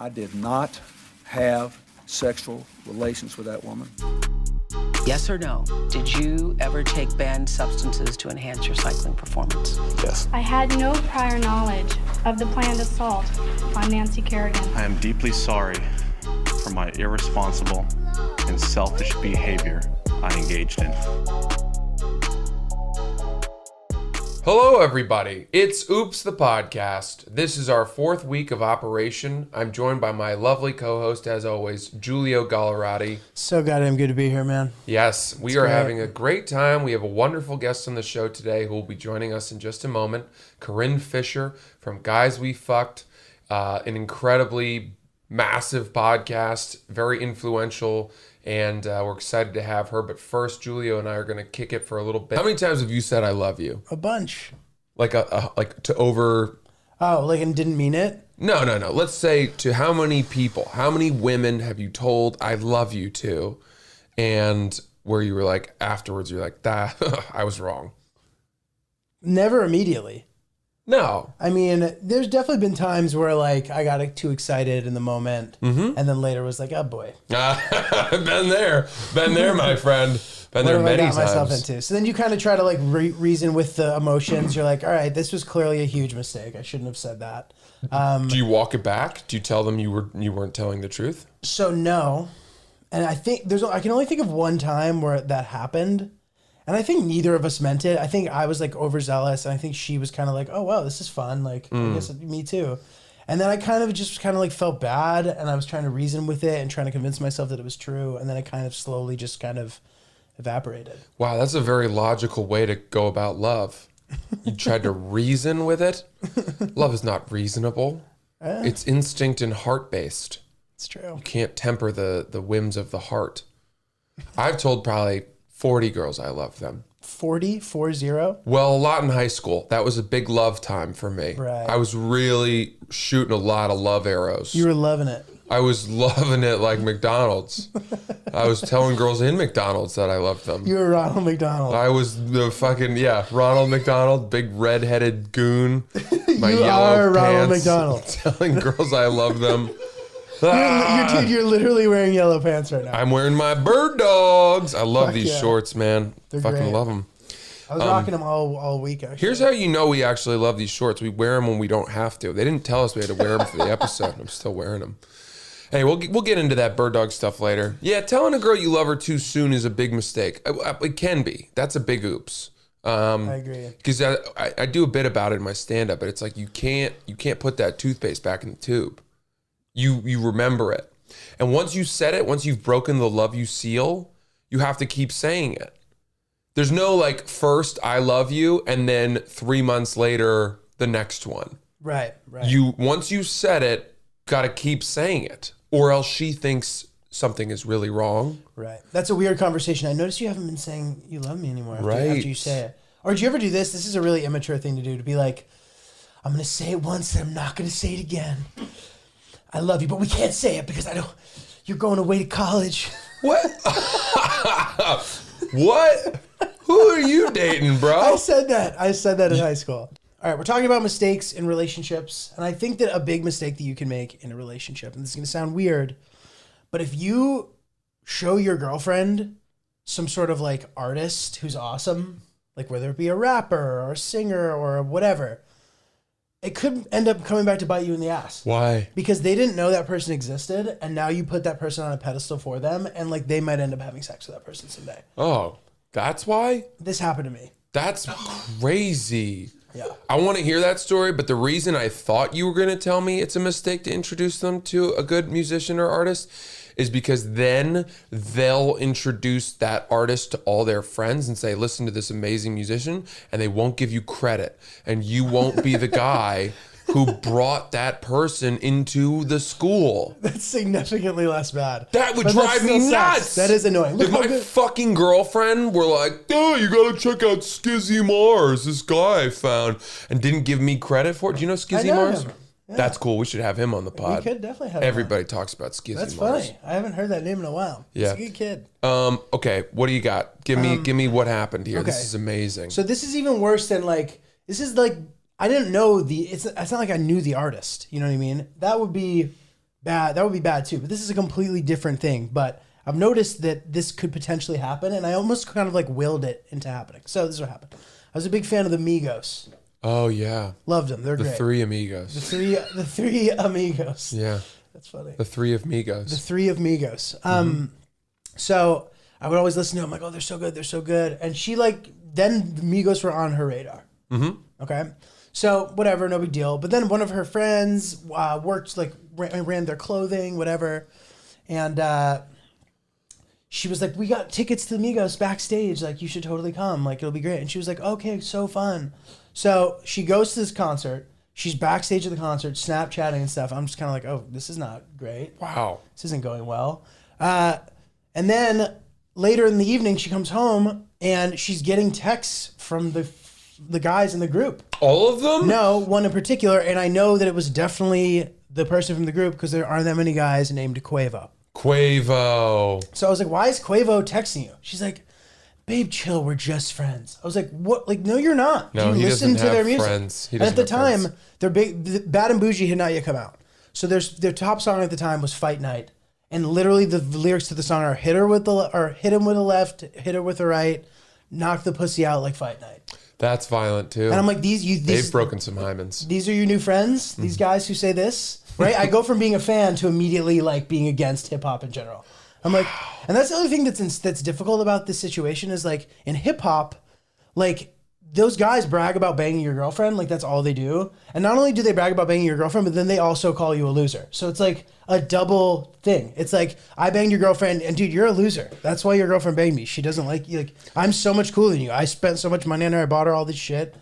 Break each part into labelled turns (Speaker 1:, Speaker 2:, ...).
Speaker 1: I did not have sexual relations with that woman.
Speaker 2: Yes or no? Did you ever take banned substances to enhance your cycling performance?
Speaker 3: Yes.
Speaker 4: I had no prior knowledge of the planned assault on Nancy Kerrigan.
Speaker 3: I am deeply sorry for my irresponsible and selfish behavior I engaged in.
Speaker 5: Hello, everybody. It's Oops the Podcast. This is our 4th week of operation. I'm joined by my lovely co-host, as always, Giulio Gallerati.
Speaker 6: So goddamn good to be here, man.
Speaker 5: Yes, we are having a great time. We have a wonderful guest on the show today who will be joining us in just a moment. Corinne Fisher from Guys We Fucked, an incredibly massive podcast, very influential, and we're excited to have her. But first, Giulio and I are going to kick it for a little bit. How many times have you said I love you?
Speaker 6: A bunch.
Speaker 5: Like to over...
Speaker 6: Oh, like and didn't mean it?
Speaker 5: No. Let's say to how many people, how many women have you told I love you to? And where you were like, afterwards, you're like, I was wrong.
Speaker 6: Never immediately.
Speaker 5: No.
Speaker 6: I mean, there's definitely been times where like I got too excited in the moment and then later was like, oh boy.
Speaker 5: Been there, my friend. Been there many times. What have I got myself into?
Speaker 6: So then you kind of try to like reason with the emotions. You're like, all right, this was clearly a huge mistake. I shouldn't have said that.
Speaker 5: Do you walk it back? Do you tell them you weren't telling the truth?
Speaker 6: So no. And I think I can only think of one time where that happened. And I think neither of us meant it. I think I was like overzealous, and I think she was kind of like, "Oh wow, this is fun." Like, I guess me too. And then I kind of like felt bad, and I was trying to reason with it and trying to convince myself that it was true. And then it kind of slowly just kind of evaporated.
Speaker 5: Wow, that's a very logical way to go about love. You tried to reason with it. Love is not reasonable. It's instinct and heart based.
Speaker 6: It's true.
Speaker 5: You can't temper the whims of the heart. I've told probably 40 girls I love them.
Speaker 6: 40? 40?
Speaker 5: Well, a lot in high school. That was a big love time for me.
Speaker 6: Right.
Speaker 5: I was really shooting a lot of love arrows.
Speaker 6: You were loving it.
Speaker 5: I was loving it like McDonald's. I was telling girls in McDonald's that I loved them.
Speaker 6: You were Ronald McDonald.
Speaker 5: I was the fucking, Ronald McDonald, big red-headed goon. My
Speaker 6: you
Speaker 5: yellow
Speaker 6: are
Speaker 5: pants,
Speaker 6: Ronald McDonald.
Speaker 5: Telling girls I love them.
Speaker 6: You're literally wearing yellow pants right now.
Speaker 5: I'm wearing my bird dogs. I love
Speaker 6: Fuck
Speaker 5: these
Speaker 6: yeah.
Speaker 5: shorts, man.
Speaker 6: They're
Speaker 5: Fucking
Speaker 6: great.
Speaker 5: love them.
Speaker 6: I was rocking them all week, actually.
Speaker 5: Here's how you know we actually love these shorts. We wear them when we don't have to. They didn't tell us we had to wear them for the episode. I'm still wearing them. Hey, we'll get into that bird dog stuff later. Yeah, telling a girl you love her too soon is a big mistake. It can be. That's a big oops.
Speaker 6: I agree.
Speaker 5: Because I do a bit about it in my stand-up, but it's like you can't put that toothpaste back in the tube. You remember it. And once you said it, once you've broken the love you seal, you have to keep saying it. There's no like first I love you and then 3 months later the next one.
Speaker 6: Right.
Speaker 5: Once you said it, got to keep saying it, or else she thinks something is really wrong.
Speaker 6: Right. That's a weird conversation. I noticed you haven't been saying you love me anymore after you say it. Or do you ever do this? This is a really immature thing to do, to be like, I'm going to say it once and I'm not going to say it again. I love you, but we can't say it because you're going away to college.
Speaker 5: What? What? Who are you dating, bro?
Speaker 6: I said that in high school. All right, we're talking about mistakes in relationships. And I think that a big mistake that you can make in a relationship, and this is going to sound weird, but if you show your girlfriend some sort of like artist who's awesome, like whether it be a rapper or a singer or whatever, it could end up coming back to bite you in the ass.
Speaker 5: Why?
Speaker 6: Because they didn't know that person existed, and now you put that person on a pedestal for them, and like they might end up having sex with that person someday.
Speaker 5: Oh, that's why?
Speaker 6: This happened to me.
Speaker 5: That's crazy.
Speaker 6: Yeah.
Speaker 5: I want to hear that story, but the reason I thought you were going to tell me it's a mistake to introduce them to a good musician or artist is because then they'll introduce that artist to all their friends and say, listen to this amazing musician, and they won't give you credit. And you won't be the guy who brought that person into the school.
Speaker 6: That's significantly less bad.
Speaker 5: That would drive me nuts.
Speaker 6: That is annoying.
Speaker 5: If my fucking girlfriend were like, oh, you gotta check out Skizzy Mars, this guy I found, and didn't give me credit for it. Do you know Skizzy Mars? Yeah. That's cool. We should have him on the pod.
Speaker 6: We could definitely have him.
Speaker 5: Everybody talks about Skizzy Mars.
Speaker 6: That's funny. I haven't heard that name in a while.
Speaker 5: Yeah.
Speaker 6: He's a good kid.
Speaker 5: Okay, what do you got? Give me what happened here.
Speaker 6: Okay.
Speaker 5: This is amazing.
Speaker 6: So this is even worse than like, this is like, I didn't know it's not like I knew the artist. You know what I mean? That would be bad. That would be bad too. But this is a completely different thing. But I've noticed that this could potentially happen, and I almost kind of like willed it into happening. So this is what happened. I was a big fan of the Migos.
Speaker 5: Oh yeah,
Speaker 6: Loved them. They're
Speaker 5: the
Speaker 6: great.
Speaker 5: three amigos.
Speaker 6: The three amigos.
Speaker 5: Yeah,
Speaker 6: That's funny.
Speaker 5: the three of Migos.
Speaker 6: The three of Migos. So I would always listen to them like, oh, they're so good. They're so good. And she then the Migos were on her radar. Okay. So whatever, no big deal. But then one of her friends worked, ran their clothing, whatever. And she was like, we got tickets to the Migos backstage. Like, you should totally come. Like, it'll be great. And she was like, okay, so fun. So she goes to this concert. She's backstage at the concert, Snapchatting and stuff. I'm just kind of like, oh, this is not great.
Speaker 5: Wow.
Speaker 6: This isn't going well. And then later in the evening, she comes home and she's getting texts from the guys in the group.
Speaker 5: All of them?
Speaker 6: No, one in particular. And I know that it was definitely the person from the group because there aren't that many guys named Quavo.
Speaker 5: Quavo.
Speaker 6: So I was like, why is Quavo texting you? She's like, babe, chill. We're just friends. I was like, what? Like, no, you're not.
Speaker 5: No,
Speaker 6: you
Speaker 5: he
Speaker 6: listen
Speaker 5: doesn't
Speaker 6: to their
Speaker 5: have
Speaker 6: music.
Speaker 5: friends. He
Speaker 6: And at
Speaker 5: doesn't
Speaker 6: the
Speaker 5: have
Speaker 6: time,
Speaker 5: friends.
Speaker 6: Bad and Bougie had not yet come out. So their top song at the time was Fight Night. And literally the lyrics to the song are hit him with the left, hit her with the right, knock the pussy out like Fight Night.
Speaker 5: That's violent too.
Speaker 6: And I'm like,
Speaker 5: they've broken some hymens.
Speaker 6: These are your new friends? These guys who say this? Right? I go from being a fan to immediately like being against hip hop in general. I'm like, and that's the other thing that's difficult about this situation is like in hip hop, like those guys brag about banging your girlfriend, like that's all they do. And not only do they brag about banging your girlfriend, but then they also call you a loser. So it's like a double thing. It's like, I banged your girlfriend and dude, you're a loser. That's why your girlfriend banged me. She doesn't like you. Like, I'm so much cooler than you. I spent so much money on her. I bought her all this shit.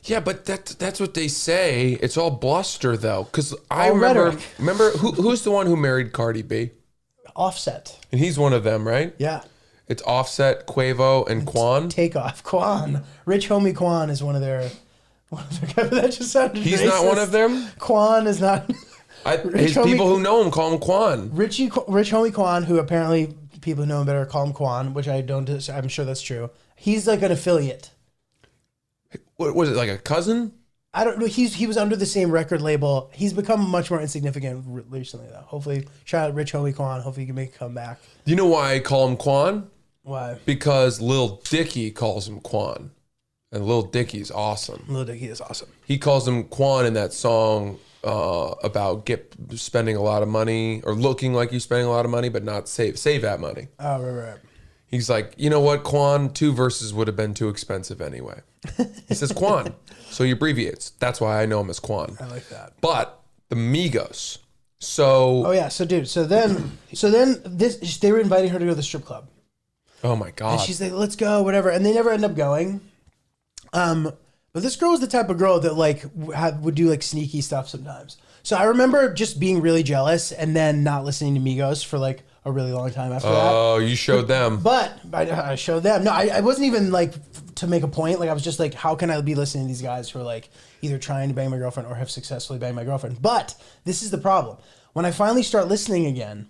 Speaker 5: Yeah, but that's what they say. It's all bluster though. Cause I
Speaker 6: All
Speaker 5: remember
Speaker 6: rhetoric.
Speaker 5: who's the one who married Cardi B?
Speaker 6: Offset.
Speaker 5: And he's one of them, right?
Speaker 6: Yeah.
Speaker 5: It's Offset, Quavo, and Quan.
Speaker 6: Takeoff. Quan. Rich homie Quan is one of their guys. That just sounded
Speaker 5: He's
Speaker 6: racist.
Speaker 5: not one of them?
Speaker 6: Quan is not.
Speaker 5: His people who know him call him Quan.
Speaker 6: Rich homie Quan, who apparently people who know him better call him Quan, which I don't. I'm sure that's true. He's like an affiliate.
Speaker 5: What was it, like a cousin?
Speaker 6: I don't know. He was under the same record label. He's become much more insignificant recently, though. Hopefully, shout out Rich homie Quan. Hopefully, he can make a comeback.
Speaker 5: Do you know why I call him Quan?
Speaker 6: Why?
Speaker 5: Because Lil Dicky calls him Quan. And Lil Dicky's awesome.
Speaker 6: Lil Dicky is awesome.
Speaker 5: He calls him Quan in that song about spending a lot of money or looking like you're spending a lot of money, but not save that money.
Speaker 6: Oh, right.
Speaker 5: He's like, you know what, Quan, 2 verses would have been too expensive anyway. He says Quan, so he abbreviates. That's why I know him as Quan.
Speaker 6: I like that.
Speaker 5: But the Migos. So,
Speaker 6: Oh yeah. So dude. So then they were inviting her to go to the strip club.
Speaker 5: oh my God.
Speaker 6: And she's like, let's go, whatever. And they never end up going. But this girl was the type of girl that like would do like sneaky stuff sometimes. So I remember just being really jealous and then not listening to Migos for like a really long time after that.
Speaker 5: Oh, you showed them.
Speaker 6: But I showed them. No, I wasn't even like to make a point. Like I was just like, how can I be listening to these guys who are like either trying to bang my girlfriend or have successfully banged my girlfriend? But this is the problem. When I finally start listening again,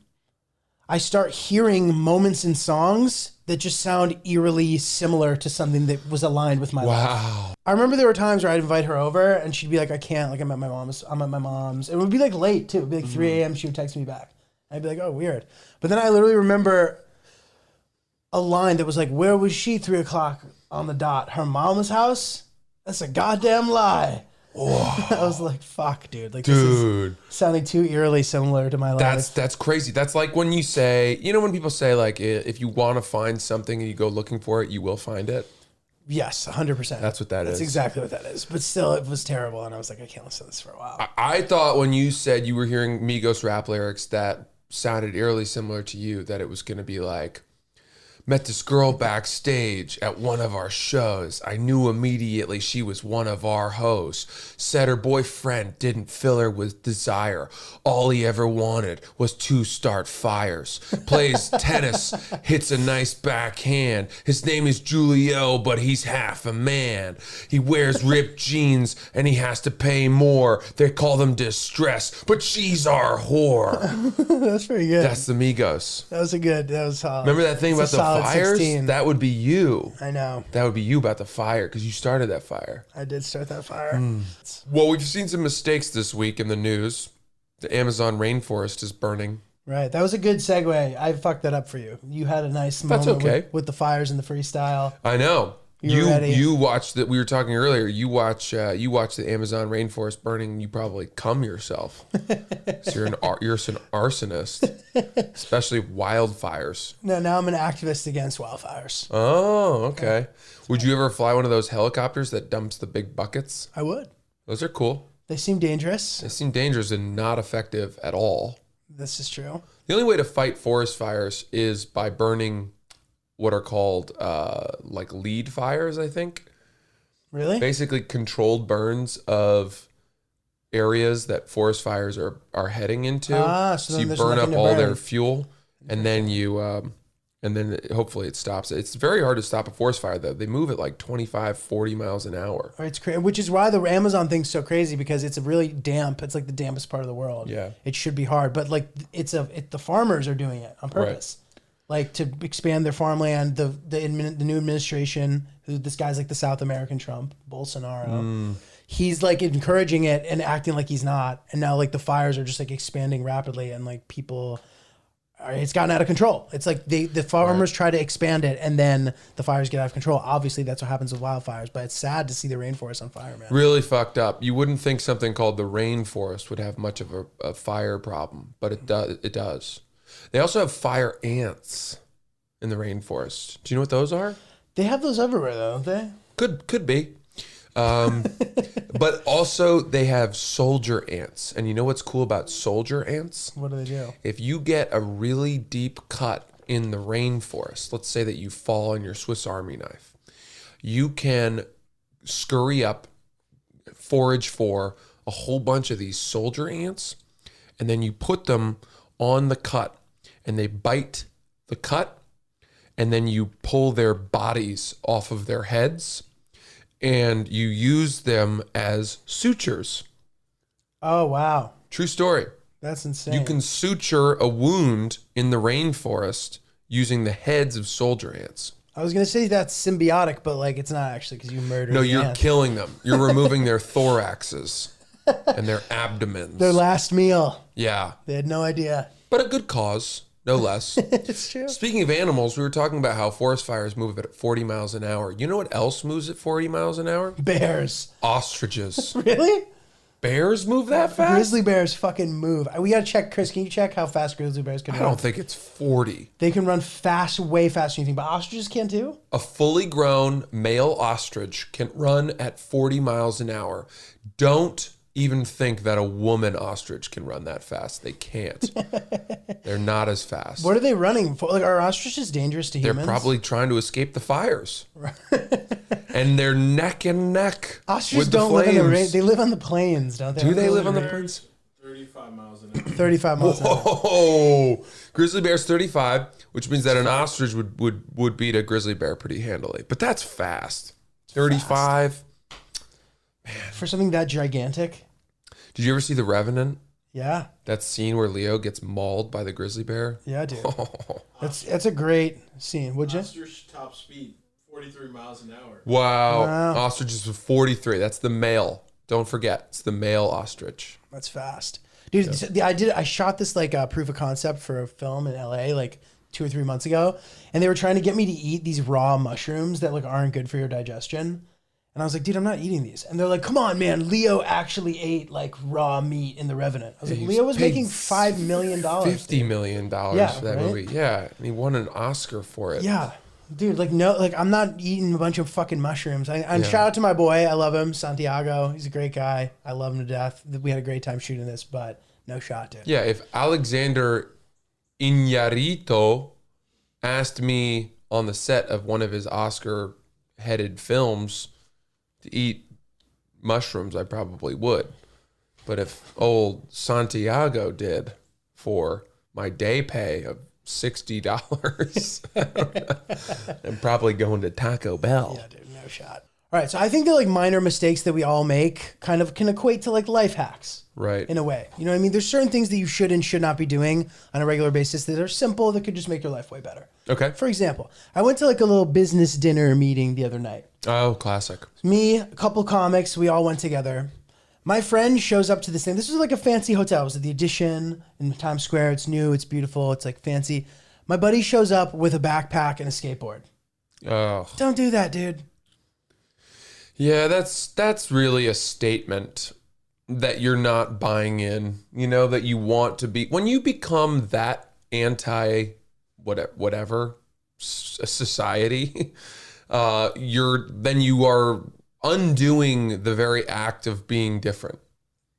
Speaker 6: I start hearing moments in songs that just sound eerily similar to something that was aligned with my life.
Speaker 5: Wow.
Speaker 6: I remember there were times where I'd invite her over and she'd be like, I can't, like I'm at my mom's. It would be like late too. It would be like 3 a.m. She would text me back. I'd be like, oh, weird. But then I literally remember a line that was like, where was she 3 o'clock on the dot? Her mama's house? That's a goddamn lie. I was like, fuck, dude. Like, this
Speaker 5: Dude.
Speaker 6: is sounding too eerily similar to my life.
Speaker 5: That's crazy. That's like when you say, you know, when people say like, if you want to find something and you go looking for it, you will find it.
Speaker 6: Yes, 100%.
Speaker 5: That's what that
Speaker 6: That's
Speaker 5: is.
Speaker 6: exactly what that is. But still, it was terrible. And I was like, I can't listen to this for a while.
Speaker 5: I thought when you said you were hearing Migos rap lyrics that sounded eerily similar to you, that it was going to be like, met this girl backstage at one of our shows. I knew immediately she was one of our hoes. Said her boyfriend didn't fill her with desire. All he ever wanted was to start fires. Plays tennis, hits a nice backhand. His name is Giulio, but he's half a man. He wears ripped jeans and he has to pay more. They call them distress, but she's our whore.
Speaker 6: That's pretty good.
Speaker 5: That's the Migos.
Speaker 6: That was solid.
Speaker 5: Remember that thing about
Speaker 6: It's a
Speaker 5: the
Speaker 6: solid
Speaker 5: fires?
Speaker 6: 16.
Speaker 5: That would be you.
Speaker 6: I know.
Speaker 5: That would be you about the fire because you started that fire.
Speaker 6: I did start that fire.
Speaker 5: Well, we've seen some mistakes this week in the news. The Amazon rainforest is burning.
Speaker 6: Right. That was a good segue. I fucked that up for you. You had a nice moment
Speaker 5: okay.
Speaker 6: with the fires and the freestyle.
Speaker 5: I know.
Speaker 6: You're ready.
Speaker 5: You watched that. We were talking earlier. You watch the Amazon rainforest burning. And you probably cum yourself. So you're an arsonist, especially wildfires.
Speaker 6: No, now I'm an activist against wildfires.
Speaker 5: Oh, okay. Would you ever fly one of those helicopters that dumps the big buckets?
Speaker 6: I would.
Speaker 5: Those are cool.
Speaker 6: They seem dangerous.
Speaker 5: They seem dangerous and not effective at all.
Speaker 6: This is true.
Speaker 5: The only way to fight forest fires is by burning what are called like lead fires, I think.
Speaker 6: Really?
Speaker 5: Basically controlled burns of areas that forest fires are heading into.
Speaker 6: So then
Speaker 5: you
Speaker 6: there's
Speaker 5: burn up
Speaker 6: nothing to
Speaker 5: all their
Speaker 6: burn.
Speaker 5: fuel, and then hopefully it stops. It's very hard to stop a forest fire though. They move at like 25, 40 miles an hour.
Speaker 6: It's crazy, which is why the Amazon thing's so crazy, because it's a really damp. It's like the dampest part of the world.
Speaker 5: Yeah.
Speaker 6: It should be hard, but like the farmers are doing it on purpose. Like to expand their farmland. The new administration, who this guy's like the South American Trump, Bolsonaro. He's like encouraging it and acting like he's not. And now like the fires are just like expanding rapidly, and like people, it's gotten out of control. It's like the farmers try to expand it, and then the fires get out of control. Obviously, that's what happens with wildfires. But it's sad to see the rainforest on fire, man.
Speaker 5: Really fucked up. You wouldn't think something called the rainforest would have much of a fire problem, but it does. It does. They also have fire ants in the rainforest. Do you know what those are?
Speaker 6: They have those everywhere, though, don't they?
Speaker 5: Could be. But also they have soldier ants. And you know what's cool about soldier ants?
Speaker 6: What do they do?
Speaker 5: If you get a really deep cut in the rainforest, let's say that you fall on your Swiss Army knife, you can scurry up, forage for a whole bunch of these soldier ants, and then you put them on the cut, and they bite the cut, and then you pull their bodies off of their heads, and you use them as sutures.
Speaker 6: Oh, wow.
Speaker 5: True story.
Speaker 6: That's insane.
Speaker 5: You can suture a wound in the rainforest using the heads of soldier ants.
Speaker 6: I was going to say that's symbiotic, but like it's not actually, because you murdered
Speaker 5: No,
Speaker 6: the
Speaker 5: you're
Speaker 6: ant.
Speaker 5: killing them. You're removing their thoraxes and their abdomens.
Speaker 6: Their last meal.
Speaker 5: Yeah.
Speaker 6: They had no idea.
Speaker 5: But a good cause, no less.
Speaker 6: It's true.
Speaker 5: Speaking of animals, we were talking about how forest fires move at 40 miles an hour. You know what else moves at 40 miles an hour?
Speaker 6: Bears.
Speaker 5: Ostriches.
Speaker 6: Really?
Speaker 5: Bears move that fast?
Speaker 6: Grizzly bears fucking move. We got to check, Chris, can you check how fast grizzly bears can
Speaker 5: I
Speaker 6: run?
Speaker 5: don't think it's 40.
Speaker 6: They can run fast, way faster than you think, but ostriches can too?
Speaker 5: A fully grown male ostrich can run at 40 miles an hour. Don't even think that a woman ostrich can run that fast. They can't. They're not as fast.
Speaker 6: What are they running for? Like, are ostriches dangerous to
Speaker 5: They're
Speaker 6: humans?
Speaker 5: probably trying to escape the fires. And they're neck and neck
Speaker 6: Ostriches
Speaker 5: with the
Speaker 6: don't live in the rain.
Speaker 5: flames.
Speaker 6: They live on the plains, don't they?
Speaker 5: Do they live on the plains?
Speaker 7: 35 miles an hour.
Speaker 6: 35 miles an hour.
Speaker 5: Oh, grizzly bear's 35, which means that an ostrich would beat a grizzly bear pretty handily. But that's fast. 35.
Speaker 6: For something that gigantic?
Speaker 5: Did you ever see The Revenant?
Speaker 6: Yeah.
Speaker 5: That scene where Leo gets mauled by the grizzly bear?
Speaker 6: Yeah, dude. That's a great scene. Would you?
Speaker 7: Ostrich top speed, 43 miles an hour.
Speaker 5: Wow.
Speaker 6: Wow.
Speaker 5: Ostriches with 43. That's the male. Don't forget, it's the male ostrich.
Speaker 6: That's fast. Dude, I shot this like proof of concept for a film in LA like 2 or 3 months ago, and they were trying to get me to eat these raw mushrooms that like aren't good for your digestion. And I was like, dude, I'm not eating these. And they're like, come on, man. Leo actually ate like raw meat in The Revenant. I was like, Leo was making $5 million.
Speaker 5: $50 million for that
Speaker 6: right?
Speaker 5: movie. Yeah. And he won an Oscar for it.
Speaker 6: Yeah. Dude, like, no, like, I'm not eating a bunch of fucking mushrooms. And shout out to my boy. I love him. Santiago. He's a great guy. I love him to death. We had a great time shooting this, but no shot, dude.
Speaker 5: Yeah. If Alexander Iñárritu asked me on the set of one of his Oscar-headed films to eat mushrooms, I probably would. But if old Santiago did for my day pay of $60, I'm probably going to Taco Bell.
Speaker 6: Yeah, dude, no shot. All right, so I think that like minor mistakes that we all make kind of can equate to like life hacks.
Speaker 5: Right.
Speaker 6: In a way. You know what I mean? There's certain things that you should and should not be doing on a regular basis that are simple that could just make your life way better.
Speaker 5: Okay.
Speaker 6: For example, I went to like a little business dinner meeting the other night.
Speaker 5: Oh, classic.
Speaker 6: Me, a couple comics, we all went together. My friend shows up to this thing. This was like a fancy hotel. It was at the Edition in Times Square. It's new. It's beautiful. It's like fancy. My buddy shows up with a backpack and a skateboard.
Speaker 5: Oh.
Speaker 6: Don't do that, dude.
Speaker 5: Yeah, that's really a statement that you're not buying in, you know, that you want to be. When you become that anti whatever society, you are undoing the very act of being different.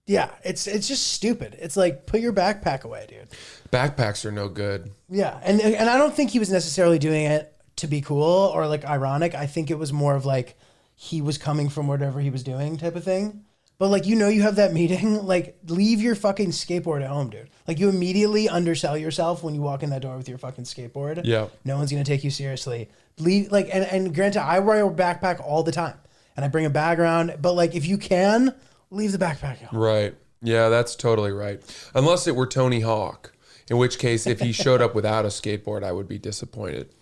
Speaker 6: Yeah, it's just stupid. It's like, put your backpack away, dude.
Speaker 5: Backpacks are no good.
Speaker 6: Yeah, and I don't think he was necessarily doing it to be cool or like ironic. I think it was more of like he was coming from whatever he was doing type of thing. But like, you know, you have that meeting, like leave your fucking skateboard at home, dude. Like you immediately undersell yourself when you walk in that door with your fucking skateboard.
Speaker 5: Yeah. No
Speaker 6: one's going to take you seriously. Leave like, and granted, I wear a backpack all the time and I bring a bag around, but like if you can, leave the backpack at home.
Speaker 5: Right. Yeah, that's totally right. Unless it were Tony Hawk, in which case, if he showed up without a skateboard, I would be disappointed.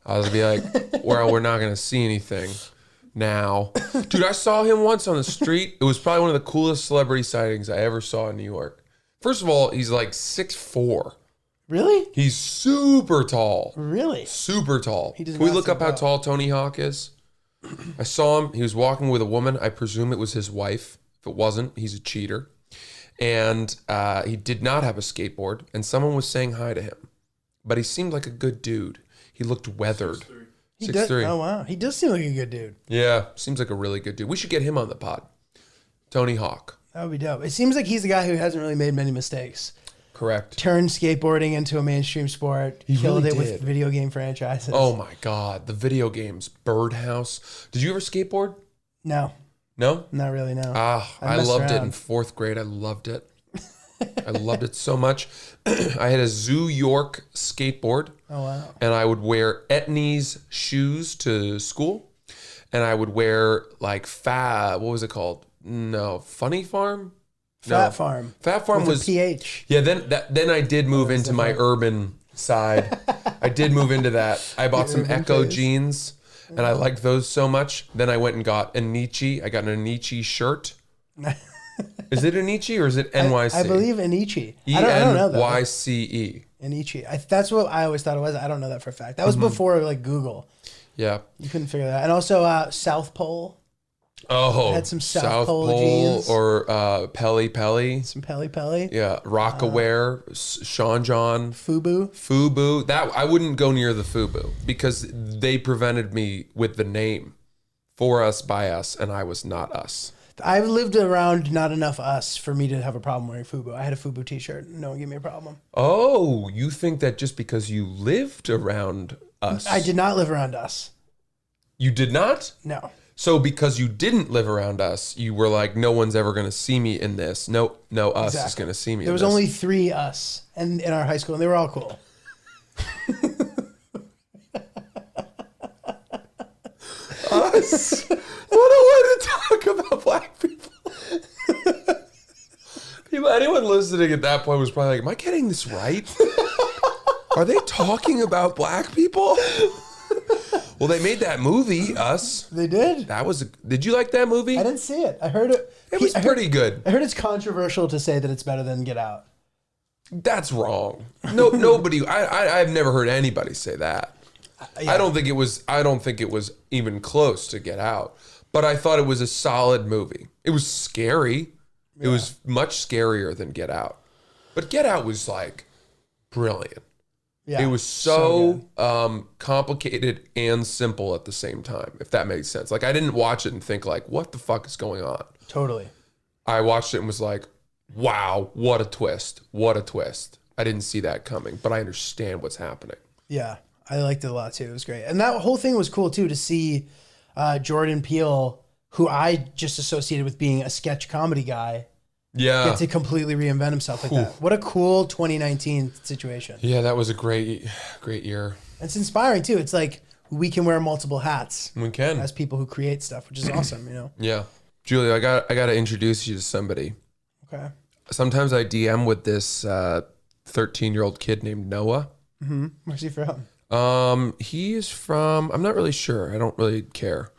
Speaker 5: I would be like, well, we're not going to see anything now. Dude, I saw him once on the street. It was probably one of the coolest celebrity sightings I ever saw in New York. First of all, he's like 6'4".
Speaker 6: Really?
Speaker 5: He's super tall.
Speaker 6: Really?
Speaker 5: Super tall.
Speaker 6: He does
Speaker 5: Can we
Speaker 6: not
Speaker 5: look
Speaker 6: seem
Speaker 5: up how
Speaker 6: tall.
Speaker 5: tall Tony Hawk is? I saw him. He was walking with a woman. I presume it was his wife. If it wasn't, he's a cheater. And he did not have a skateboard. And someone was saying hi to him. But he seemed like a good dude. He looked weathered. 6'3".
Speaker 6: Oh, wow. He does seem like a good dude.
Speaker 5: Yeah, seems like a really good dude. We should get him on the pod. Tony Hawk.
Speaker 6: That would be dope. It seems like he's the guy who hasn't really made many mistakes.
Speaker 5: Correct.
Speaker 6: Turned skateboarding into a mainstream sport.
Speaker 5: He
Speaker 6: Killed
Speaker 5: really
Speaker 6: it
Speaker 5: did.
Speaker 6: with video game franchises.
Speaker 5: Oh my God. The video games. Birdhouse. Did you ever skateboard?
Speaker 6: No,
Speaker 5: No?
Speaker 6: not really, no.
Speaker 5: I
Speaker 6: messed
Speaker 5: loved it
Speaker 6: around.
Speaker 5: in 4th grade. I loved it. I loved it so much. I had a Zoo York skateboard.
Speaker 6: Oh, wow.
Speaker 5: And I would wear Etnies shoes to school. And I would wear like what was it called? No, Funny Farm?
Speaker 6: Fat
Speaker 5: No.
Speaker 6: Farm.
Speaker 5: Fat Farm
Speaker 6: With
Speaker 5: was
Speaker 6: a PH.
Speaker 5: Yeah, then I did move into my urban side. I did move into that. I bought some
Speaker 6: urban
Speaker 5: Echo
Speaker 6: phase.
Speaker 5: jeans and I liked those so much. Then I went and got Anichi. I got an Anichi shirt. Is it Anichi or is it NYC?
Speaker 6: I believe Anichi. I don't know that.
Speaker 5: ENYCE.
Speaker 6: Anichi. That's what I always thought it was. I don't know that for a fact. That was before like Google.
Speaker 5: Yeah.
Speaker 6: You couldn't figure that out. And also South Pole.
Speaker 5: Oh,
Speaker 6: Had some South Pole jeans.
Speaker 5: or Pelly Pelly.
Speaker 6: Some Pelly Pelly.
Speaker 5: Yeah, Rockaware, Sean John.
Speaker 6: FUBU.
Speaker 5: That I wouldn't go near the FUBU because they prevented me with the name for us by us, and I was not us.
Speaker 6: I've lived around not enough us for me to have a problem wearing FUBU. I had a FUBU t-shirt. No one gave me a problem.
Speaker 5: Oh, you think that just because you lived around us?
Speaker 6: I did not live around us.
Speaker 5: You did not?
Speaker 6: No.
Speaker 5: So because you didn't live around us, you were like, no one's ever going to see me in this. No, us is
Speaker 6: Exactly.
Speaker 5: going to see me
Speaker 6: There
Speaker 5: in
Speaker 6: was
Speaker 5: this.
Speaker 6: only 3 us in our high school, and they were all cool.
Speaker 5: Us? What a way to talk about black people. Anyone listening at that point was probably like, am I getting this right? Are they talking about black people? Well, they made that movie, Us.
Speaker 6: They did?
Speaker 5: Did you like that movie?
Speaker 6: I didn't see it. I heard it.
Speaker 5: It was pretty good.
Speaker 6: I heard it's controversial to say that it's better than Get Out.
Speaker 5: That's wrong. Nobody. I've never heard anybody say that.
Speaker 6: Yeah.
Speaker 5: I don't think it was even close to Get Out. But I thought it was a solid movie. It was scary. It was much scarier than Get Out. But Get Out was like brilliant.
Speaker 6: Yeah,
Speaker 5: It was so complicated and simple at the same time, if that makes sense. Like, I didn't watch it and think, like, what the fuck is going on?
Speaker 6: Totally.
Speaker 5: I watched it and was like, wow, what a twist. What a twist. I didn't see that coming, but I understand what's happening.
Speaker 6: Yeah, I liked it a lot too. It was great. And that whole thing was cool too, to see Jordan Peele, who I just associated with being a sketch comedy guy,
Speaker 5: Yeah.
Speaker 6: get to completely reinvent himself like that. What a cool 2019 situation.
Speaker 5: Yeah, that was a great year.
Speaker 6: It's inspiring too. It's like we can wear multiple hats
Speaker 5: We can.
Speaker 6: as people who create stuff, which is awesome, you know?
Speaker 5: Yeah. Giulio, I got to introduce you to somebody.
Speaker 6: Okay.
Speaker 5: Sometimes I DM with this 13-year-old kid named Noah.
Speaker 6: Where's he from?
Speaker 5: He is from, I'm not really sure. I don't really care.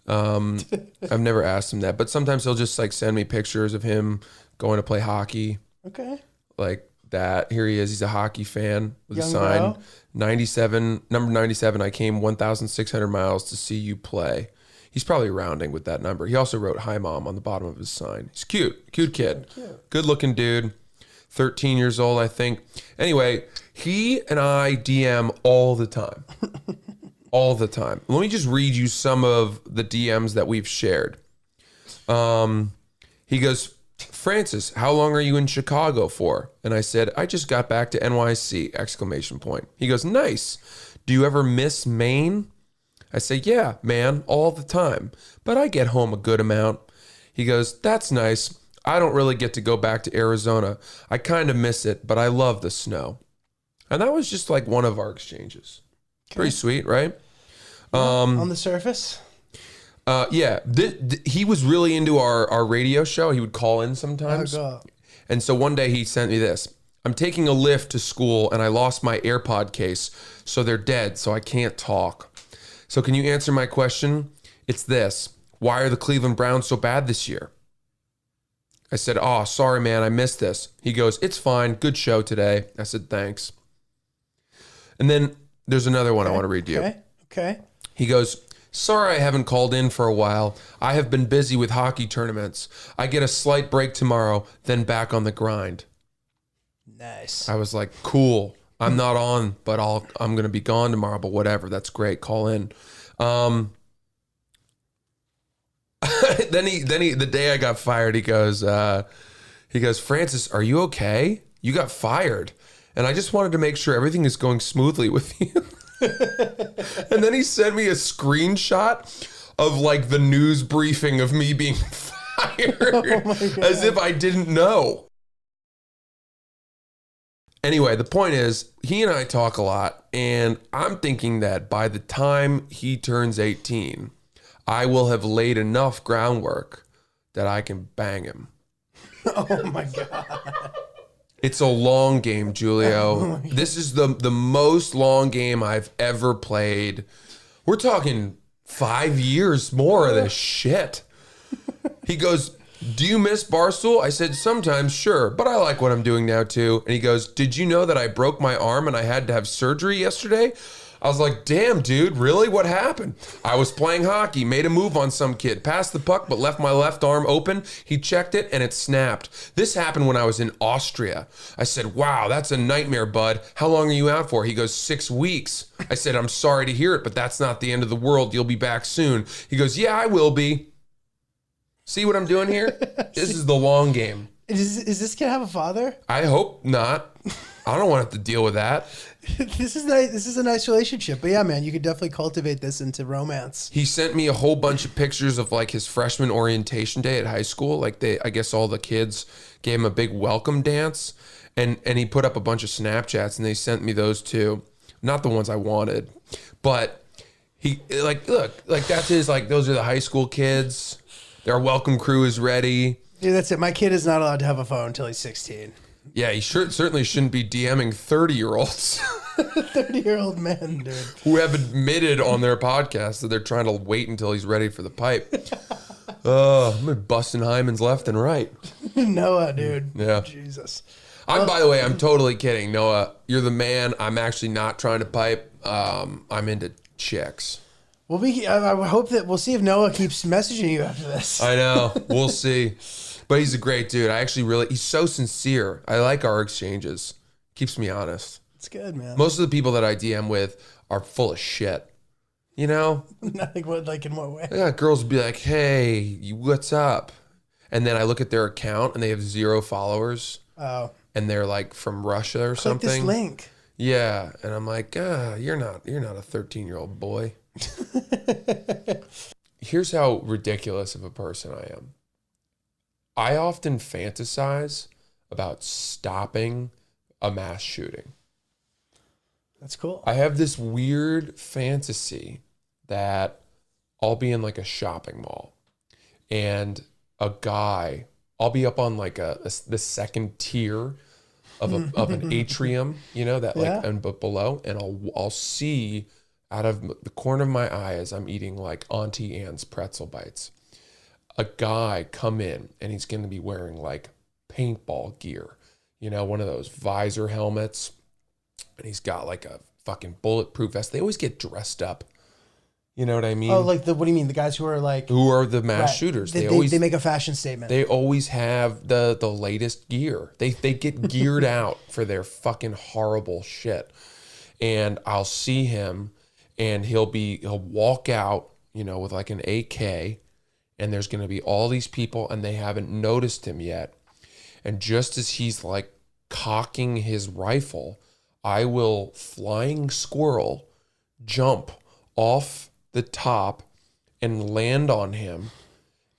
Speaker 5: I've never asked him that, but sometimes he'll just like send me pictures of him going to play hockey.
Speaker 6: Okay.
Speaker 5: Like that. Here he is. He's a hockey fan with
Speaker 6: Young
Speaker 5: a sign.
Speaker 6: bro.
Speaker 5: 97, number 97. I came 1,600 miles to see you play. He's probably rounding with that number. He also wrote "Hi Mom" on the bottom of his sign. He's cute kid, good looking dude. 13 years old, I think. Anyway, he and I DM all the time. All the time. Let me just read you some of the DMs that we've shared. He goes, "Francis, how long are you in Chicago for?" And I said, "I just got back to NYC, exclamation point." He goes, "Nice. Do you ever miss Maine?" I say, "Yeah, man, all the time. But I get home a good amount." He goes, "That's nice. I don't really get to go back to Arizona. I kind of miss it, but I love the snow." And that was just like one of our exchanges. Pretty sweet, right?
Speaker 6: On the surface.
Speaker 5: Yeah. He was really into our radio show. He would call in sometimes.
Speaker 6: Oh, God.
Speaker 5: And so one day he sent me this. "I'm taking a lift to school and I lost my AirPod case. So they're dead. So I can't talk. So can you answer my question? It's this. Why are the Cleveland Browns so bad this year?" I said, "Oh, sorry, man. I missed this." He goes, "It's fine. Good show today." I said, "Thanks." And then there's another one I want to read to you.
Speaker 6: Okay.
Speaker 5: He goes, "Sorry I haven't called in for a while. I have been busy with hockey tournaments. I get a slight break tomorrow, then back on the grind."
Speaker 6: Nice.
Speaker 5: I was like, "Cool. I'm not on, but I'm going to be gone tomorrow, but whatever. That's great. Call in." Then the day I got fired, he goes, "Francis, are you okay? You got fired. And I just wanted to make sure everything is going smoothly with you." And then he sent me a screenshot of like the news briefing of me being fired, as if I didn't know. Anyway, the point is, he and I talk a lot, and I'm thinking that by the time he turns 18, I will have laid enough groundwork that I can bang him.
Speaker 6: Oh my God.
Speaker 5: It's a long game, Giulio. This is the most long game I've ever played. We're talking 5 years more of this shit. He goes, "Do you miss Barstool?" I said, "Sometimes, sure, but I like what I'm doing now too." And he goes, "Did you know that I broke my arm and I had to have surgery yesterday?" I was like, "Damn, dude, really? What happened?" "I was playing hockey, made a move on some kid, passed the puck, but left my left arm open. He checked it and it snapped. This happened when I was in Austria." I said, "Wow, that's a nightmare, bud. How long are you out for?" He goes, 6 weeks. I said, "I'm sorry to hear it, but that's not the end of the world. You'll be back soon." He goes, "Yeah, I will be." See what I'm doing here? This is the long game.
Speaker 6: Is this kid have a father?
Speaker 5: I hope not. I don't want to have to deal with that.
Speaker 6: This is nice. This is a nice relationship. But yeah, man, you could definitely cultivate this into romance.
Speaker 5: He sent me a whole bunch of pictures of like his freshman orientation day at high school. Like I guess all the kids gave him a big welcome dance, and he put up a bunch of Snapchats, and they sent me those too. Not the ones I wanted, but he like, look, like that's his, like those are the high school kids. Their welcome crew is ready.
Speaker 6: Yeah, that's it. My kid is not allowed to have a phone until he's 16.
Speaker 5: Yeah, he certainly shouldn't be DMing 30-year-olds
Speaker 6: 30-year-old men, dude.
Speaker 5: who have admitted on their podcast that they're trying to wait until he's ready for the pipe. I'm busting hymens left and right.
Speaker 6: Noah, dude.
Speaker 5: Yeah.
Speaker 6: Jesus.
Speaker 5: By the way, I'm totally kidding. Noah, you're the man. I'm actually not trying to pipe. I'm into chicks.
Speaker 6: Well, I hope that we'll see if Noah keeps messaging you after this.
Speaker 5: I know. We'll see. But he's a great dude. He's so sincere. I like our exchanges. Keeps me honest.
Speaker 6: It's good, man.
Speaker 5: Most of the people that I DM with are full of shit. You know?
Speaker 6: Nothing like in what way?
Speaker 5: Yeah, girls will be like, "Hey, what's up?" And then I look at their account and they have 0 followers.
Speaker 6: Oh.
Speaker 5: And they're like from Russia or
Speaker 6: Click
Speaker 5: something.
Speaker 6: this link.
Speaker 5: Yeah. And I'm like, you're not a 13-year-old boy. Here's how ridiculous of a person I am. I often fantasize about stopping a mass shooting.
Speaker 6: That's cool.
Speaker 5: I have this weird fantasy that I'll be in like a shopping mall and a guy, I'll be up on like the second tier of an atrium, you know, that like,
Speaker 6: Yeah.
Speaker 5: and but below, and I'll see out of the corner of my eye as I'm eating like Auntie Anne's pretzel bites, a guy come in and he's going to be wearing like paintball gear, you know, one of those visor helmets, and he's got like a fucking bulletproof vest. They always get dressed up. You know what I mean?
Speaker 6: Oh, like what do you mean? The guys who are like
Speaker 5: who are the mass
Speaker 6: right.
Speaker 5: shooters?
Speaker 6: They make a fashion statement.
Speaker 5: They always have the latest gear. They get geared out for their fucking horrible shit. And I'll see him, and he'll walk out, you know, with like an AK, and there's going to be all these people, and they haven't noticed him yet. And just as he's like cocking his rifle, I will flying squirrel jump off the top and land on him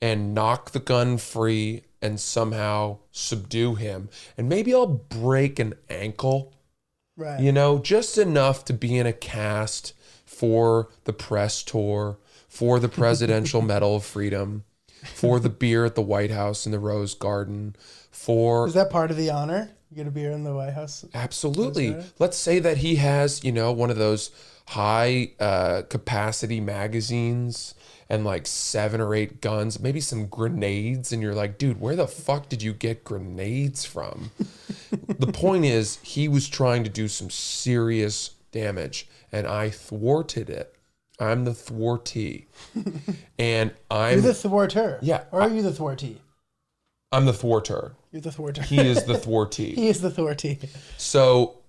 Speaker 5: and knock the gun free and somehow subdue him. And maybe I'll break an ankle,
Speaker 6: right?
Speaker 5: You know, just enough to be in a cast for the press tour, for the Presidential Medal of Freedom, for the beer at the White House in the Rose Garden, for...
Speaker 6: Is that part of the honor? You get a beer in the White House?
Speaker 5: Absolutely. Let's say that he has, you know, one of those high capacity magazines and like 7 or 8 guns, maybe some grenades, and you're like, dude, where the fuck did you get grenades from? The point is, he was trying to do some serious damage, and I thwarted it. I'm the thwartee. And
Speaker 6: You're the thwarter.
Speaker 5: Yeah.
Speaker 6: Or are you the thwartee?
Speaker 5: I'm the thwarter.
Speaker 6: You're the thwarter.
Speaker 5: He is the thwartee.
Speaker 6: He is the thwartee.
Speaker 5: So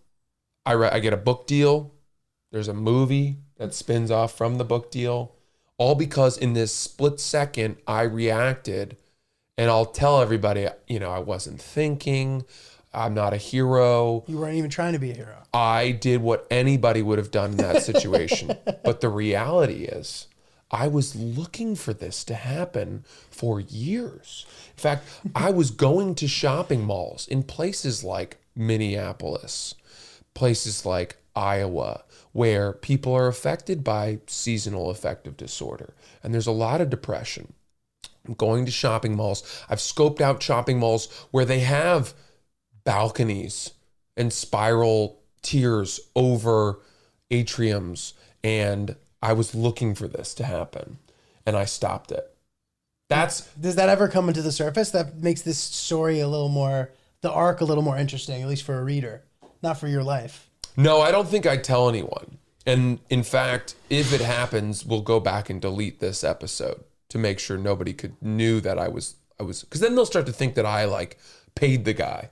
Speaker 5: I get a book deal. There's a movie that spins off from the book deal, all because in this split second I reacted, and I'll tell everybody, you know, I wasn't thinking. I'm not a hero.
Speaker 6: You weren't even trying to be a hero.
Speaker 5: I did what anybody would have done in that situation. But the reality is, I was looking for this to happen for years. In fact, I was going to shopping malls in places like Minneapolis, places like Iowa, where people are affected by seasonal affective disorder. And there's a lot of depression. I'm going to shopping malls. I've scoped out shopping malls where they have balconies and spiral tiers over atriums. And I was looking for this to happen, and I stopped it.
Speaker 6: Does that ever come into the surface? That makes this story the arc a little more interesting, at least for a reader, not for your life.
Speaker 5: No, I don't think I'd tell anyone. And in fact, if it happens, we'll go back and delete this episode to make sure nobody knew that I was, because then they'll start to think that I like paid the guy.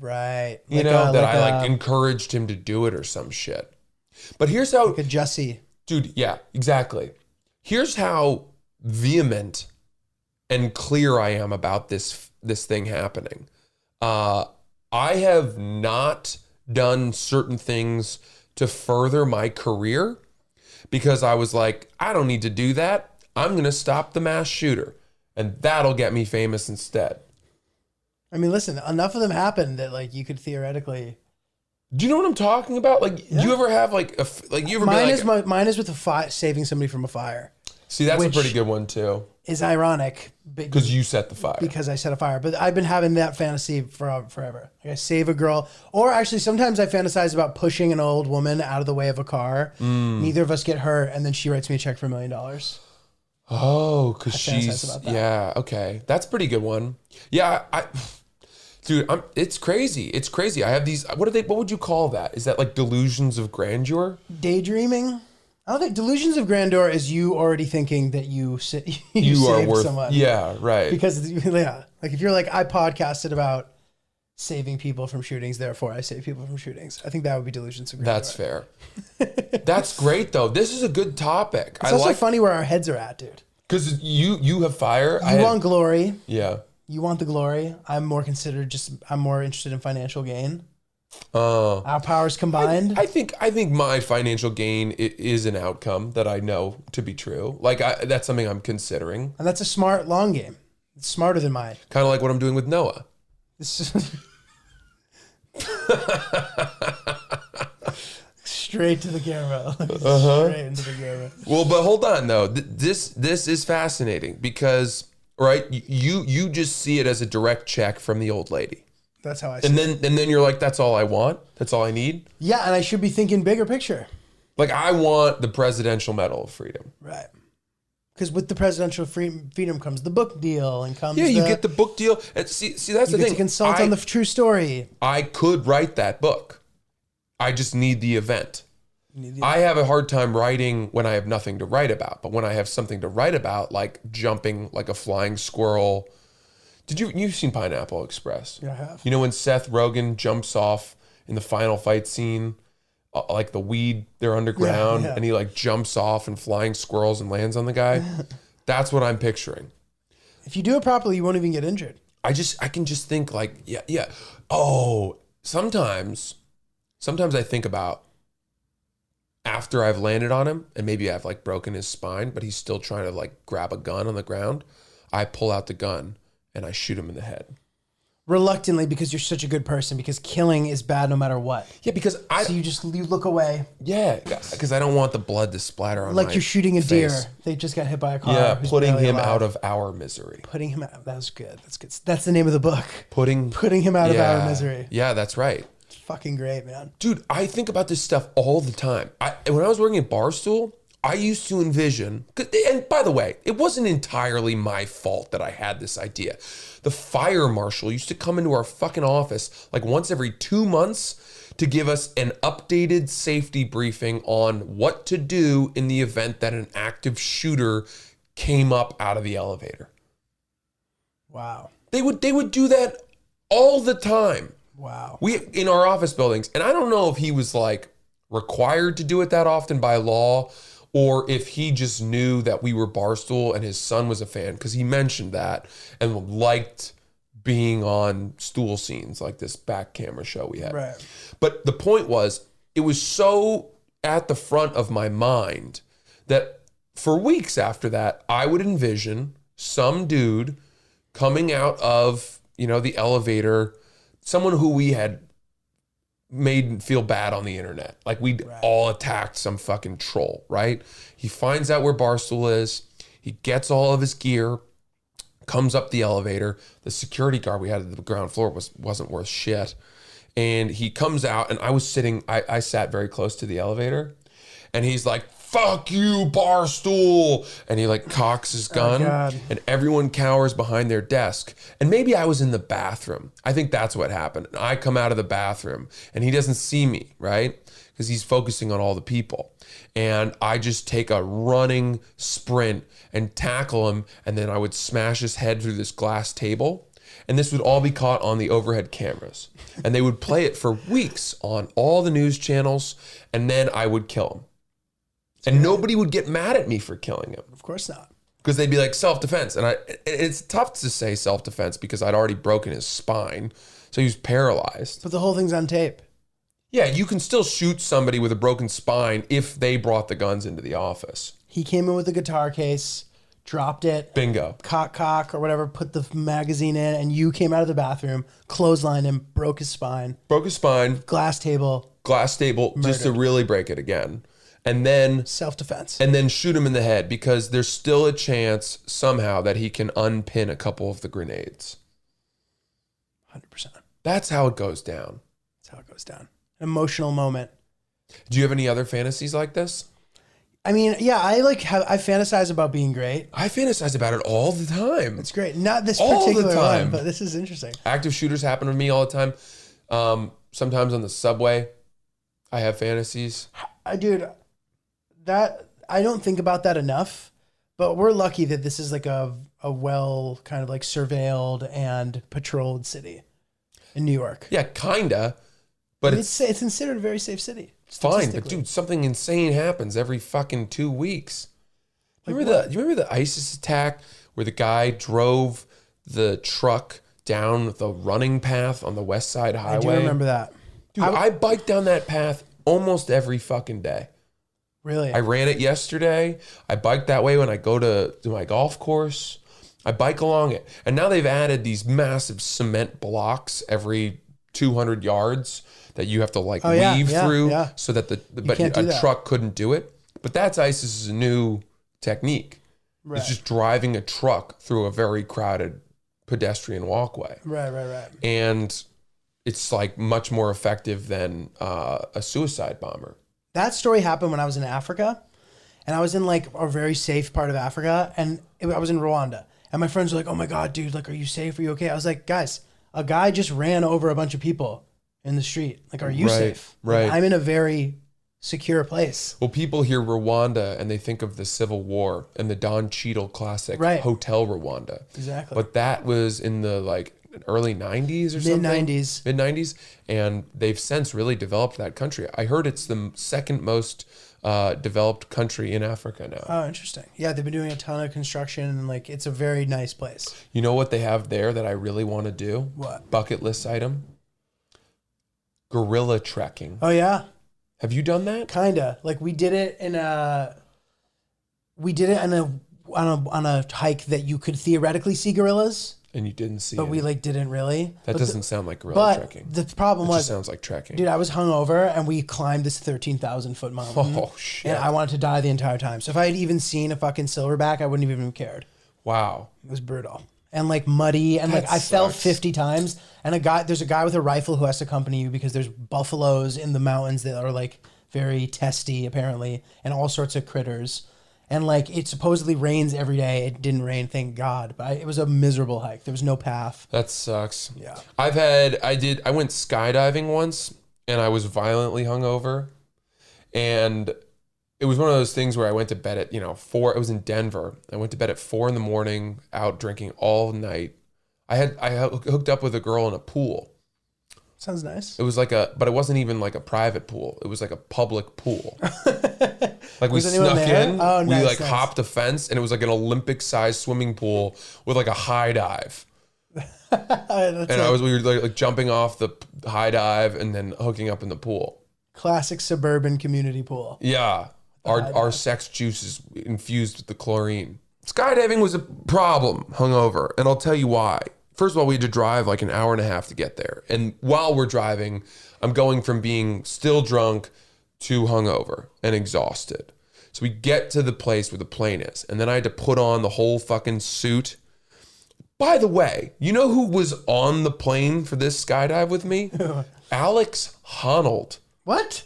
Speaker 6: Right.
Speaker 5: You know, that I encouraged him to do it or some shit. But here's how...
Speaker 6: Like a Jussie. Dude,
Speaker 5: yeah, exactly. Here's how vehement and clear I am about this thing happening. I have not done certain things to further my career because I was like, I don't need to do that. I'm going to stop the mass shooter, and that'll get me famous instead.
Speaker 6: I mean, listen, enough of them happened that like you could theoretically.
Speaker 5: Do you know what I'm talking about? Like, do you ever have like you ever?
Speaker 6: Mine is with saving somebody from a fire.
Speaker 5: See, that's a pretty good one too.
Speaker 6: Is ironic
Speaker 5: because you set the fire.
Speaker 6: Because I set a fire, but I've been having that fantasy forever. Like I save a girl, or actually sometimes I fantasize about pushing an old woman out of the way of a car. Neither of us get hurt, and then she writes me a check for $1 million.
Speaker 5: Oh, because she's yeah, okay, that's a pretty good one. Yeah, dude, it's crazy. It's crazy. I have these. What would you call that? Is that like delusions of grandeur?
Speaker 6: Daydreaming. I don't think delusions of grandeur is you already thinking that you
Speaker 5: are worth someone. Yeah, right.
Speaker 6: Because yeah, like if you're like I podcasted about saving people from shootings, therefore I save people from shootings. I think that would be delusions of grandeur.
Speaker 5: That's fair. That's great though. This is a good topic.
Speaker 6: It's also funny where our heads are at, dude.
Speaker 5: Because you have fire.
Speaker 6: You want glory.
Speaker 5: Yeah.
Speaker 6: You want the glory. I'm more interested in financial gain. Our powers combined.
Speaker 5: I think my financial gain is an outcome that I know to be true. Like that's something I'm considering.
Speaker 6: And that's a smart long game. It's smarter than mine.
Speaker 5: Kind of like what I'm doing with Noah.
Speaker 6: Straight to the camera. Straight into the camera.
Speaker 5: Well, but hold on though. This is fascinating because right, you just see it as a direct check from the old lady.
Speaker 6: That's how I see it.
Speaker 5: And then you're like, that's all I want? That's all I need?
Speaker 6: Yeah, and I should be thinking bigger picture.
Speaker 5: Like, I want the Presidential Medal of Freedom.
Speaker 6: Right. Because with the presidential freedom comes the book deal and comes
Speaker 5: You get the book deal. And see, that's
Speaker 6: you
Speaker 5: the
Speaker 6: get
Speaker 5: thing.
Speaker 6: to consult on the true story.
Speaker 5: I could write that book. I just need the event. I have a hard time writing when I have nothing to write about. But when I have something to write about, like jumping like a flying squirrel. You've seen Pineapple Express?
Speaker 6: Yeah, I have.
Speaker 5: You know when Seth Rogen jumps off in the final fight scene, like the weed, they're underground,
Speaker 6: Yeah.
Speaker 5: and he like jumps off and flying squirrels and lands on the guy? That's what I'm picturing.
Speaker 6: If you do it properly, you won't even get injured.
Speaker 5: I can just think like, yeah. Oh, sometimes I think about after I've landed on him and maybe I've like broken his spine, but he's still trying to like grab a gun on the ground. I pull out the gun and I shoot him in the head.
Speaker 6: Reluctantly, because you're such a good person, because killing is bad no matter what.
Speaker 5: Yeah, because
Speaker 6: So you look away.
Speaker 5: Yeah, because I don't want the blood to splatter on
Speaker 6: Like
Speaker 5: my
Speaker 6: you're shooting a deer.
Speaker 5: face.
Speaker 6: They just got hit by a car.
Speaker 5: Yeah,
Speaker 6: who's
Speaker 5: putting
Speaker 6: barely
Speaker 5: him
Speaker 6: alive.
Speaker 5: out of our misery.
Speaker 6: Putting him out. That was good. That's good. That's the name of the book.
Speaker 5: Putting
Speaker 6: him out of our misery.
Speaker 5: Yeah, that's right.
Speaker 6: It's fucking great, man.
Speaker 5: Dude, I think about this stuff all the time. When I was working at Barstool, I used to envision, and by the way, it wasn't entirely my fault that I had this idea. The fire marshal used to come into our fucking office like once every 2 months to give us an updated safety briefing on what to do in the event that an active shooter came up out of the elevator.
Speaker 6: Wow.
Speaker 5: They would do that all the time.
Speaker 6: Wow.
Speaker 5: We in our office buildings, and I don't know if he was like required to do it that often by law, or if he just knew that we were Barstool and his son was a fan, because he mentioned that and liked being on stool scenes like this back camera show we had.
Speaker 6: Right.
Speaker 5: But the point was, it was so at the front of my mind that for weeks after that, I would envision some dude coming out of, the elevator, someone who we had made feel bad on the internet. Like we'd all attacked some fucking troll, right? He finds out where Barstool is. He gets all of his gear, comes up the elevator. The security guard we had at the ground floor wasn't worth shit. And he comes out, and I sat very close to the elevator, and he's like, "Fuck you, Barstool!" And he like cocks his gun, and everyone cowers behind their desk. And maybe I was in the bathroom. I think that's what happened. And I come out of the bathroom, and he doesn't see me, right? Because he's focusing on all the people. And I just take a running sprint and tackle him, and then I would smash his head through this glass table. And this would all be caught on the overhead cameras. And they would play it for weeks on all the news channels, and then I would kill him. And nobody would get mad at me for killing him.
Speaker 6: Of course not.
Speaker 5: Because they'd be like, self-defense. And it's tough to say self-defense because I'd already broken his spine. So he was paralyzed.
Speaker 6: But the whole thing's on tape.
Speaker 5: Yeah, you can still shoot somebody with a broken spine if they brought the guns into the office.
Speaker 6: He came in with a guitar case, dropped it.
Speaker 5: Bingo.
Speaker 6: Cock or whatever, put the magazine in, and you came out of the bathroom, clotheslined him, broke his spine.
Speaker 5: Broke his spine.
Speaker 6: Glass table.
Speaker 5: Just to really break it again. And then
Speaker 6: self-defense.
Speaker 5: And then shoot him in the head, because there's still a chance somehow that he can unpin a couple of the grenades.
Speaker 6: 100%.
Speaker 5: That's how it goes down.
Speaker 6: That's how it goes down. An emotional moment.
Speaker 5: Do you have any other fantasies like this?
Speaker 6: I mean, yeah, I fantasize about being great.
Speaker 5: I fantasize about it all the time.
Speaker 6: It's great. Not this
Speaker 5: all
Speaker 6: particular
Speaker 5: the time.
Speaker 6: one, but this is interesting.
Speaker 5: Active shooters happen to me all the time. Sometimes on the subway, I have fantasies.
Speaker 6: Dude, that I don't think about that enough, but we're lucky that this is like a well kind of like surveilled and patrolled city in New York.
Speaker 5: Yeah, kinda. But
Speaker 6: it's considered a very safe city.
Speaker 5: Fine, but dude, something insane happens every fucking 2 weeks. You remember the ISIS attack where the guy drove the truck down the running path on the West Side Highway?
Speaker 6: I do remember that.
Speaker 5: Dude, I bike down that path almost every fucking day.
Speaker 6: Really?
Speaker 5: I ran it yesterday. I bike that way when I go to my golf course. I bike along it. And now they've added these massive cement blocks every 200 yards that you have to weave through so that a truck couldn't do it. But that's ISIS's new technique.
Speaker 6: Right.
Speaker 5: It's just driving a truck through a very crowded pedestrian walkway.
Speaker 6: Right.
Speaker 5: And it's like much more effective than a suicide bomber.
Speaker 6: That story happened when I was in Africa, and I was in like a very safe part of Africa, and I was in Rwanda, and my friends were like, "Oh my God, dude, like, are you safe? Are you okay?" I was like, "Guys, a guy just ran over a bunch of people in the street. Like, are you safe? Like,
Speaker 5: Right.
Speaker 6: I'm in a very secure place."
Speaker 5: Well, people hear Rwanda and they think of the Civil War and the Don Cheadle classic
Speaker 6: Right.
Speaker 5: Hotel Rwanda.
Speaker 6: Exactly.
Speaker 5: But that was in the like early 90s or something.
Speaker 6: Mid-90s.
Speaker 5: Mid-90s. And they've since really developed that country. I heard it's the second most developed country in Africa now.
Speaker 6: Oh, interesting. Yeah, they've been doing a ton of construction, and like it's a very nice place.
Speaker 5: You know what they have there that I really want to do?
Speaker 6: What?
Speaker 5: Bucket list item? Gorilla trekking.
Speaker 6: Oh yeah,
Speaker 5: Have you done that?
Speaker 6: kinda. Like we did it on a hike that you could theoretically see gorillas,
Speaker 5: And you didn't see
Speaker 6: but
Speaker 5: it.
Speaker 6: we like didn't really.
Speaker 5: That
Speaker 6: But
Speaker 5: doesn't sound like gorilla
Speaker 6: But
Speaker 5: trekking.
Speaker 6: the problem
Speaker 5: It
Speaker 6: was,
Speaker 5: just sounds like trekking.
Speaker 6: dude, I was hungover and we climbed this 13,000 foot mountain.
Speaker 5: Oh, shit.
Speaker 6: And I wanted to die the entire time. So if I had even seen a fucking silverback, I wouldn't have even cared.
Speaker 5: Wow.
Speaker 6: It was brutal and like muddy, and like
Speaker 5: That
Speaker 6: I fell
Speaker 5: sucks.
Speaker 6: 50 times. And there's a guy with a rifle who has to accompany you because there's buffaloes in the mountains that are like very testy apparently, and all sorts of critters. And like it supposedly rains every day. It didn't rain, thank God. But it was a miserable hike. There was no path.
Speaker 5: That sucks.
Speaker 6: Yeah.
Speaker 5: I went skydiving once and I was violently hungover. And it was one of those things where I went to bed at, 4. I was in Denver. I went to bed at 4 a.m, out drinking all night. I hooked up with a girl in a pool.
Speaker 6: Sounds nice.
Speaker 5: It was but it wasn't even like a private pool. It was like a public pool. Like we
Speaker 6: Was anyone
Speaker 5: snuck
Speaker 6: there?
Speaker 5: in,
Speaker 6: Oh,
Speaker 5: we
Speaker 6: nice,
Speaker 5: like
Speaker 6: nice.
Speaker 5: hopped a fence, and it was like an Olympic-sized swimming pool with like a high dive. And we were like jumping off the high dive and then hooking up in the pool.
Speaker 6: Classic suburban community pool.
Speaker 5: Yeah, our sex juice is infused with the chlorine. Skydiving was a problem hungover, and I'll tell you why. First of all, we had to drive like an hour and a half to get there. And while we're driving, I'm going from being still drunk to hungover and exhausted. So we get to the place where the plane is, and then I had to put on the whole fucking suit. By the way, you know who was on the plane for this skydive with me? Alex Honnold.
Speaker 6: What?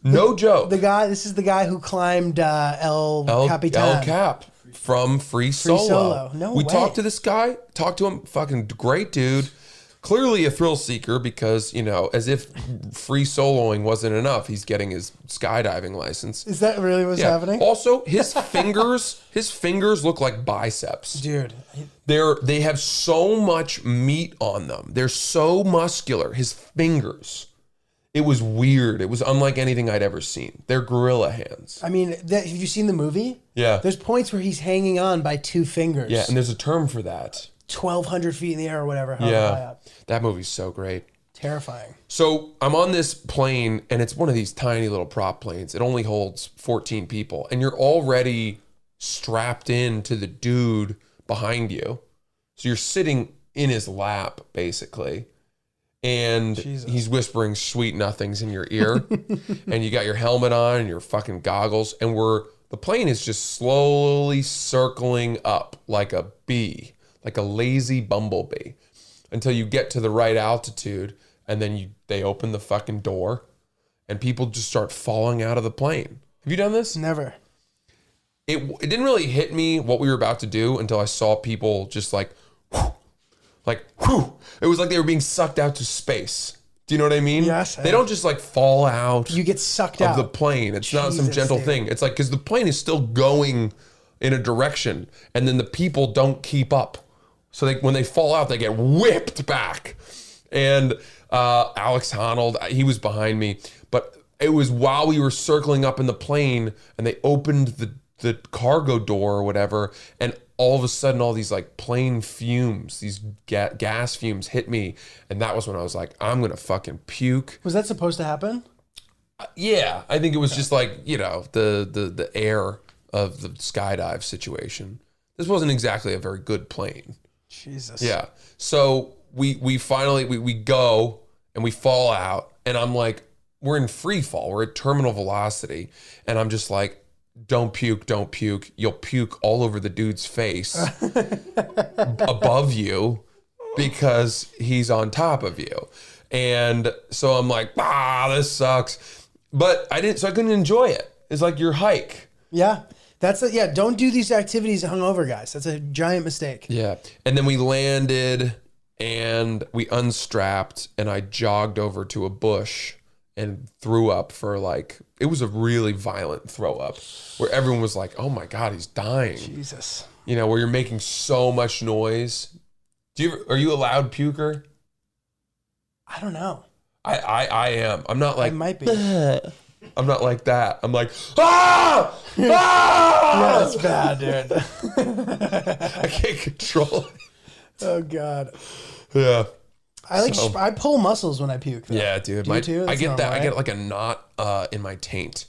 Speaker 5: No joke.
Speaker 6: This is the guy who climbed El Capitan.
Speaker 5: El Cap from Free Solo.
Speaker 6: Solo. No
Speaker 5: we
Speaker 6: way.
Speaker 5: talked to this guy, talked to him, fucking great dude. Clearly a thrill seeker because, as if free soloing wasn't enough, he's getting his skydiving license.
Speaker 6: Is that really what's happening?
Speaker 5: Also, his fingers look like biceps.
Speaker 6: Dude.
Speaker 5: They have so much meat on them. They're so muscular. His fingers. It was weird. It was unlike anything I'd ever seen. They're gorilla hands.
Speaker 6: I mean, have you seen the movie?
Speaker 5: Yeah.
Speaker 6: There's points where he's hanging on by 2 fingers.
Speaker 5: Yeah, and there's a term for that.
Speaker 6: 1,200 feet in the air or whatever. High up.
Speaker 5: That movie's so great.
Speaker 6: Terrifying.
Speaker 5: So I'm on this plane, and it's one of these tiny little prop planes. It only holds 14 people, and you're already strapped in to the dude behind you. So you're sitting in his lap, basically, and he's whispering sweet nothings in your ear, and you got your helmet on and your fucking goggles, and the plane is just slowly circling up like a bee, like a lazy bumblebee, until you get to the right altitude, and then they open the fucking door, and people just start falling out of the plane. Have you done this?
Speaker 6: Never.
Speaker 5: It didn't really hit me what we were about to do until I saw people just like, whew. It was like they were being sucked out to space. Do you know what I mean?
Speaker 6: Yes.
Speaker 5: They don't just like fall out
Speaker 6: You get sucked
Speaker 5: of
Speaker 6: out.
Speaker 5: the plane. It's not some
Speaker 6: Jesus,
Speaker 5: gentle
Speaker 6: dude.
Speaker 5: thing. It's like, because the plane is still going in a direction, and then the people don't keep up. So when they fall out, they get whipped back. And Alex Honnold, he was behind me, but it was while we were circling up in the plane, and they opened the cargo door or whatever, and all of a sudden all these like plane fumes, these gas fumes hit me, and that was when I was like, I'm gonna fucking puke.
Speaker 6: Was that supposed to happen?
Speaker 5: Yeah, I think it was just like, the air of the skydive situation. This wasn't exactly a very good plane.
Speaker 6: Jesus.
Speaker 5: Yeah. So we finally we go and we fall out, and I'm like, we're in free fall. We're at terminal velocity, and I'm just like, don't puke. You'll puke all over the dude's face above you because he's on top of you. And so I'm like, this sucks. but I couldn't enjoy it. It's like your hike.
Speaker 6: Yeah. Don't do these activities hungover, guys. That's a giant mistake.
Speaker 5: Yeah. And then we landed and we unstrapped and I jogged over to a bush and threw up for it was a really violent throw up where everyone was like, oh my God, he's dying.
Speaker 6: Jesus.
Speaker 5: Where you're making so much noise. Are you a loud puker?
Speaker 6: I don't know.
Speaker 5: I am. I'm not like,
Speaker 6: I might be.
Speaker 5: I'm not like that. I'm like, ah! Ah!
Speaker 6: Yeah, that's bad, dude.
Speaker 5: I can't control it.
Speaker 6: Oh God.
Speaker 5: Yeah.
Speaker 6: I pull muscles when I puke. Though.
Speaker 5: Yeah, dude.
Speaker 6: Do you too?
Speaker 5: I
Speaker 6: That's
Speaker 5: get
Speaker 6: normal,
Speaker 5: that. I
Speaker 6: right?
Speaker 5: get like a knot in my taint.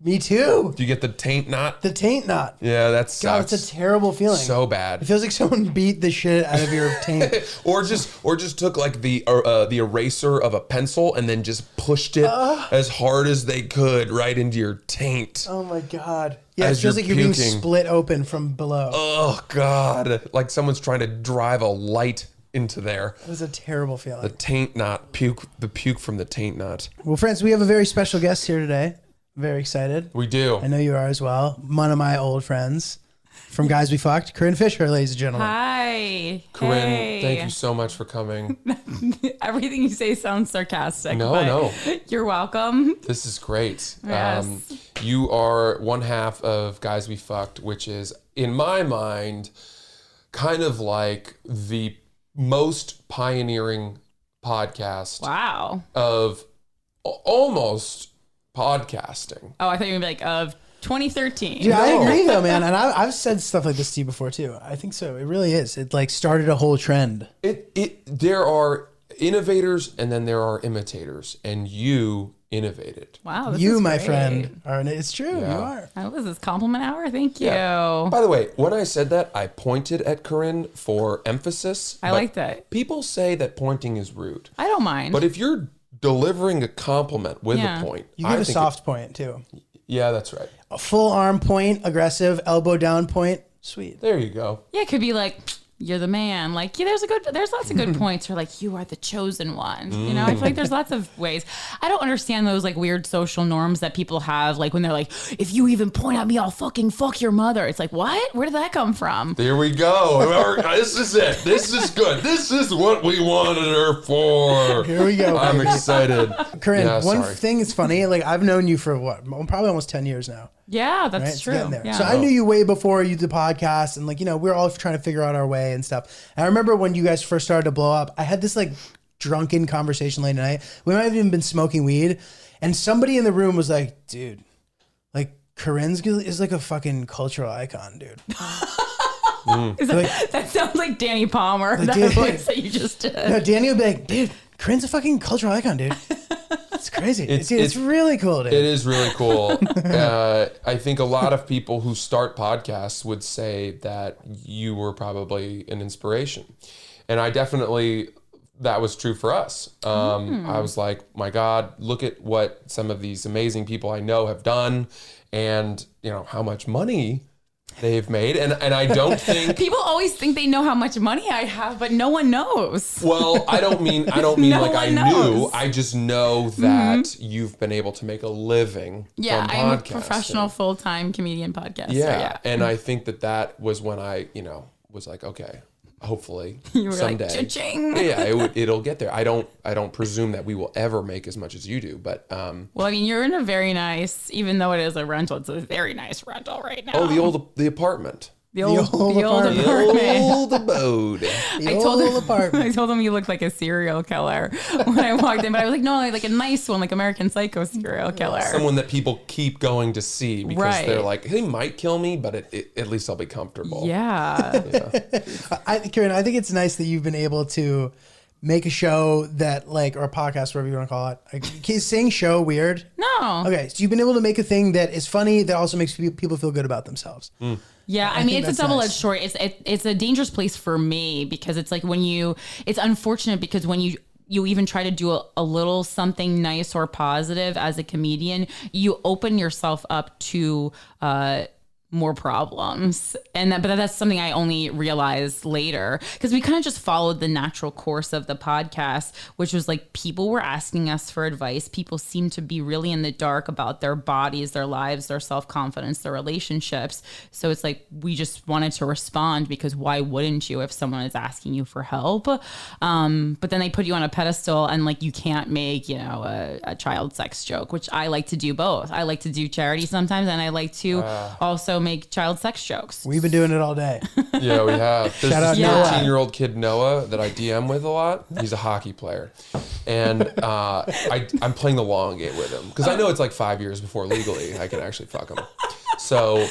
Speaker 6: Me too.
Speaker 5: Do you get the taint knot?
Speaker 6: The taint knot.
Speaker 5: Yeah, that
Speaker 6: God,
Speaker 5: sucks.
Speaker 6: it's a terrible feeling.
Speaker 5: So bad.
Speaker 6: It feels like someone beat the shit out of your taint.
Speaker 5: or just took like the eraser of a pencil and then just pushed it as hard as they could right into your taint.
Speaker 6: Oh my God. Yeah,
Speaker 5: As
Speaker 6: it feels
Speaker 5: you're
Speaker 6: like you're being
Speaker 5: puking.
Speaker 6: split open from below.
Speaker 5: Oh God. Like someone's trying to drive a light into there.
Speaker 6: It was a terrible feeling.
Speaker 5: The taint knot, the puke from the taint knot.
Speaker 6: Well, friends, we have a very special guest here today. Very excited.
Speaker 5: We do.
Speaker 6: I know you are as well. One of my old friends from Guys We Fucked, Corinne Fisher, ladies and gentlemen.
Speaker 8: Hi.
Speaker 5: Corinne,
Speaker 8: Hey.
Speaker 5: thank you so much for coming.
Speaker 8: Everything you say sounds sarcastic.
Speaker 5: No,
Speaker 8: but
Speaker 5: no.
Speaker 8: You're welcome.
Speaker 5: This is great.
Speaker 8: Yes.
Speaker 5: You are one half of Guys We Fucked, which is, in my mind, kind of like the most pioneering podcast
Speaker 8: Wow.
Speaker 5: of almost podcasting.
Speaker 8: Oh, I thought you were like of 2013.
Speaker 6: Dude, I
Speaker 5: No.
Speaker 6: agree though, man. And I've said stuff like this to you before too. I think so. It really is. It like started a whole trend.
Speaker 5: There are innovators and then there are imitators, and you innovated.
Speaker 8: Wow. This
Speaker 6: You,
Speaker 8: is
Speaker 6: my
Speaker 8: great.
Speaker 6: friend, are. It's true.
Speaker 5: Yeah.
Speaker 6: You are.
Speaker 8: Oh, was this compliment hour? Thank you.
Speaker 5: Yeah. By the way, when I said that, I pointed at Corinne for emphasis.
Speaker 8: I
Speaker 5: but
Speaker 8: like that.
Speaker 5: People say that pointing is rude.
Speaker 8: I don't mind.
Speaker 5: But if you're delivering a compliment with
Speaker 8: Yeah.
Speaker 5: a point,
Speaker 6: You give
Speaker 5: I
Speaker 6: a
Speaker 5: think
Speaker 6: soft point too.
Speaker 5: yeah, that's right.
Speaker 6: A full arm point, aggressive, elbow down point. Sweet.
Speaker 5: There you go.
Speaker 8: yeah, it could be like, you're the man. Like, yeah, there's lots of good points for like, you are the chosen one. You know, I feel like there's lots of ways. I don't understand those like weird social norms that people have. Like when they're like, if you even point at me, I'll fucking fuck your mother. It's like, what? Where did that come from?
Speaker 5: There we go. This is it. This is good. This is what we wanted her for.
Speaker 6: Here we go.
Speaker 5: I'm
Speaker 6: baby.
Speaker 5: excited.
Speaker 6: Corinne,
Speaker 5: Yeah,
Speaker 6: one
Speaker 5: sorry.
Speaker 6: thing is funny. Like I've known you for what? Probably almost 10 years now.
Speaker 8: Yeah,
Speaker 6: Right?
Speaker 8: that's
Speaker 6: It's
Speaker 8: true.
Speaker 6: getting there.
Speaker 8: Yeah.
Speaker 6: So I knew you way before you did the podcast, and like, you know, we were all trying to figure out our way and stuff. And I remember when you guys first started to blow up, I had this like drunken conversation late at night. We might have even been smoking weed, and somebody in the room was like, dude, like Corinne's is like a fucking cultural icon, dude.
Speaker 8: That sounds like Danny Palmer, that
Speaker 6: dude.
Speaker 8: voice that you just did.
Speaker 6: No, Danny would be like, dude, Corinne's a fucking cultural icon, dude. It's crazy. It's really cool, dude.
Speaker 5: It is really cool. I think a lot of people who start podcasts would say that you were probably an inspiration. And I definitely, that was true for us. I was like, my God, look at what some of these amazing people I know have done, and you know how much money they've made. And I don't think
Speaker 8: People always think they know how much money I have, but no one knows.
Speaker 5: well, I don't mean
Speaker 8: No
Speaker 5: like I
Speaker 8: one
Speaker 5: knew.
Speaker 8: knows.
Speaker 5: I just know that you've been able to make a living
Speaker 8: Yeah,
Speaker 5: from
Speaker 8: I'm a
Speaker 5: podcasting.
Speaker 8: professional full-time comedian podcaster.
Speaker 5: Yeah. And I think that was when I, was like, okay, hopefully
Speaker 8: You were
Speaker 5: someday.
Speaker 8: like, cha-ching.
Speaker 5: Yeah, it'll get there. I don't presume that we will ever make as much as you do, but
Speaker 8: Well, I mean, you're in a very nice, even though it is a rental, it's a very nice rental right now.
Speaker 5: the apartment.
Speaker 8: The old
Speaker 6: apartment.
Speaker 5: The
Speaker 8: apartment.
Speaker 5: old abode.
Speaker 6: The
Speaker 8: I told
Speaker 6: old
Speaker 8: him,
Speaker 6: apartment.
Speaker 8: I told him you looked like a serial killer when I walked in, but I was like, no, like a nice one, like American Psycho serial killer.
Speaker 5: Someone that people keep going to see because
Speaker 8: Right.
Speaker 5: they're like, he might kill me, but at least I'll be comfortable.
Speaker 8: Yeah.
Speaker 6: Karen, I think it's nice that you've been able to make a show that like, or a podcast, whatever you want to call it. Like, is saying show weird?
Speaker 8: No.
Speaker 6: Okay, so you've been able to make a thing that is funny that also makes people feel good about themselves.
Speaker 8: Yeah, I
Speaker 6: think
Speaker 8: mean, it's a
Speaker 6: that's
Speaker 8: double-edged
Speaker 6: nice.
Speaker 8: sword. It's a dangerous place for me because it's like it's unfortunate because when you even try to do a little something nice or positive as a comedian, you open yourself up to more problems. But that's something I only realized later, because we kind of just followed the natural course of the podcast, which was like people were asking us for advice. People seemed to be really in the dark about their bodies, their lives, their self-confidence, their relationships. So it's like we just wanted to respond, because why wouldn't you if someone is asking you for help? But then they put you on a pedestal, and like you can't make, you know, a child sex joke, which I like to do both. I like to do charity sometimes, and I like to also make child sex jokes.
Speaker 6: We've been doing it all day.
Speaker 5: Yeah, we have. There's
Speaker 6: Shout out
Speaker 5: this
Speaker 6: Noah.
Speaker 5: 13-year-old kid, Noah, that I DM with a lot. He's a hockey player. And I'm playing the long game with him, because I know it's like 5 years before legally I can actually fuck him. So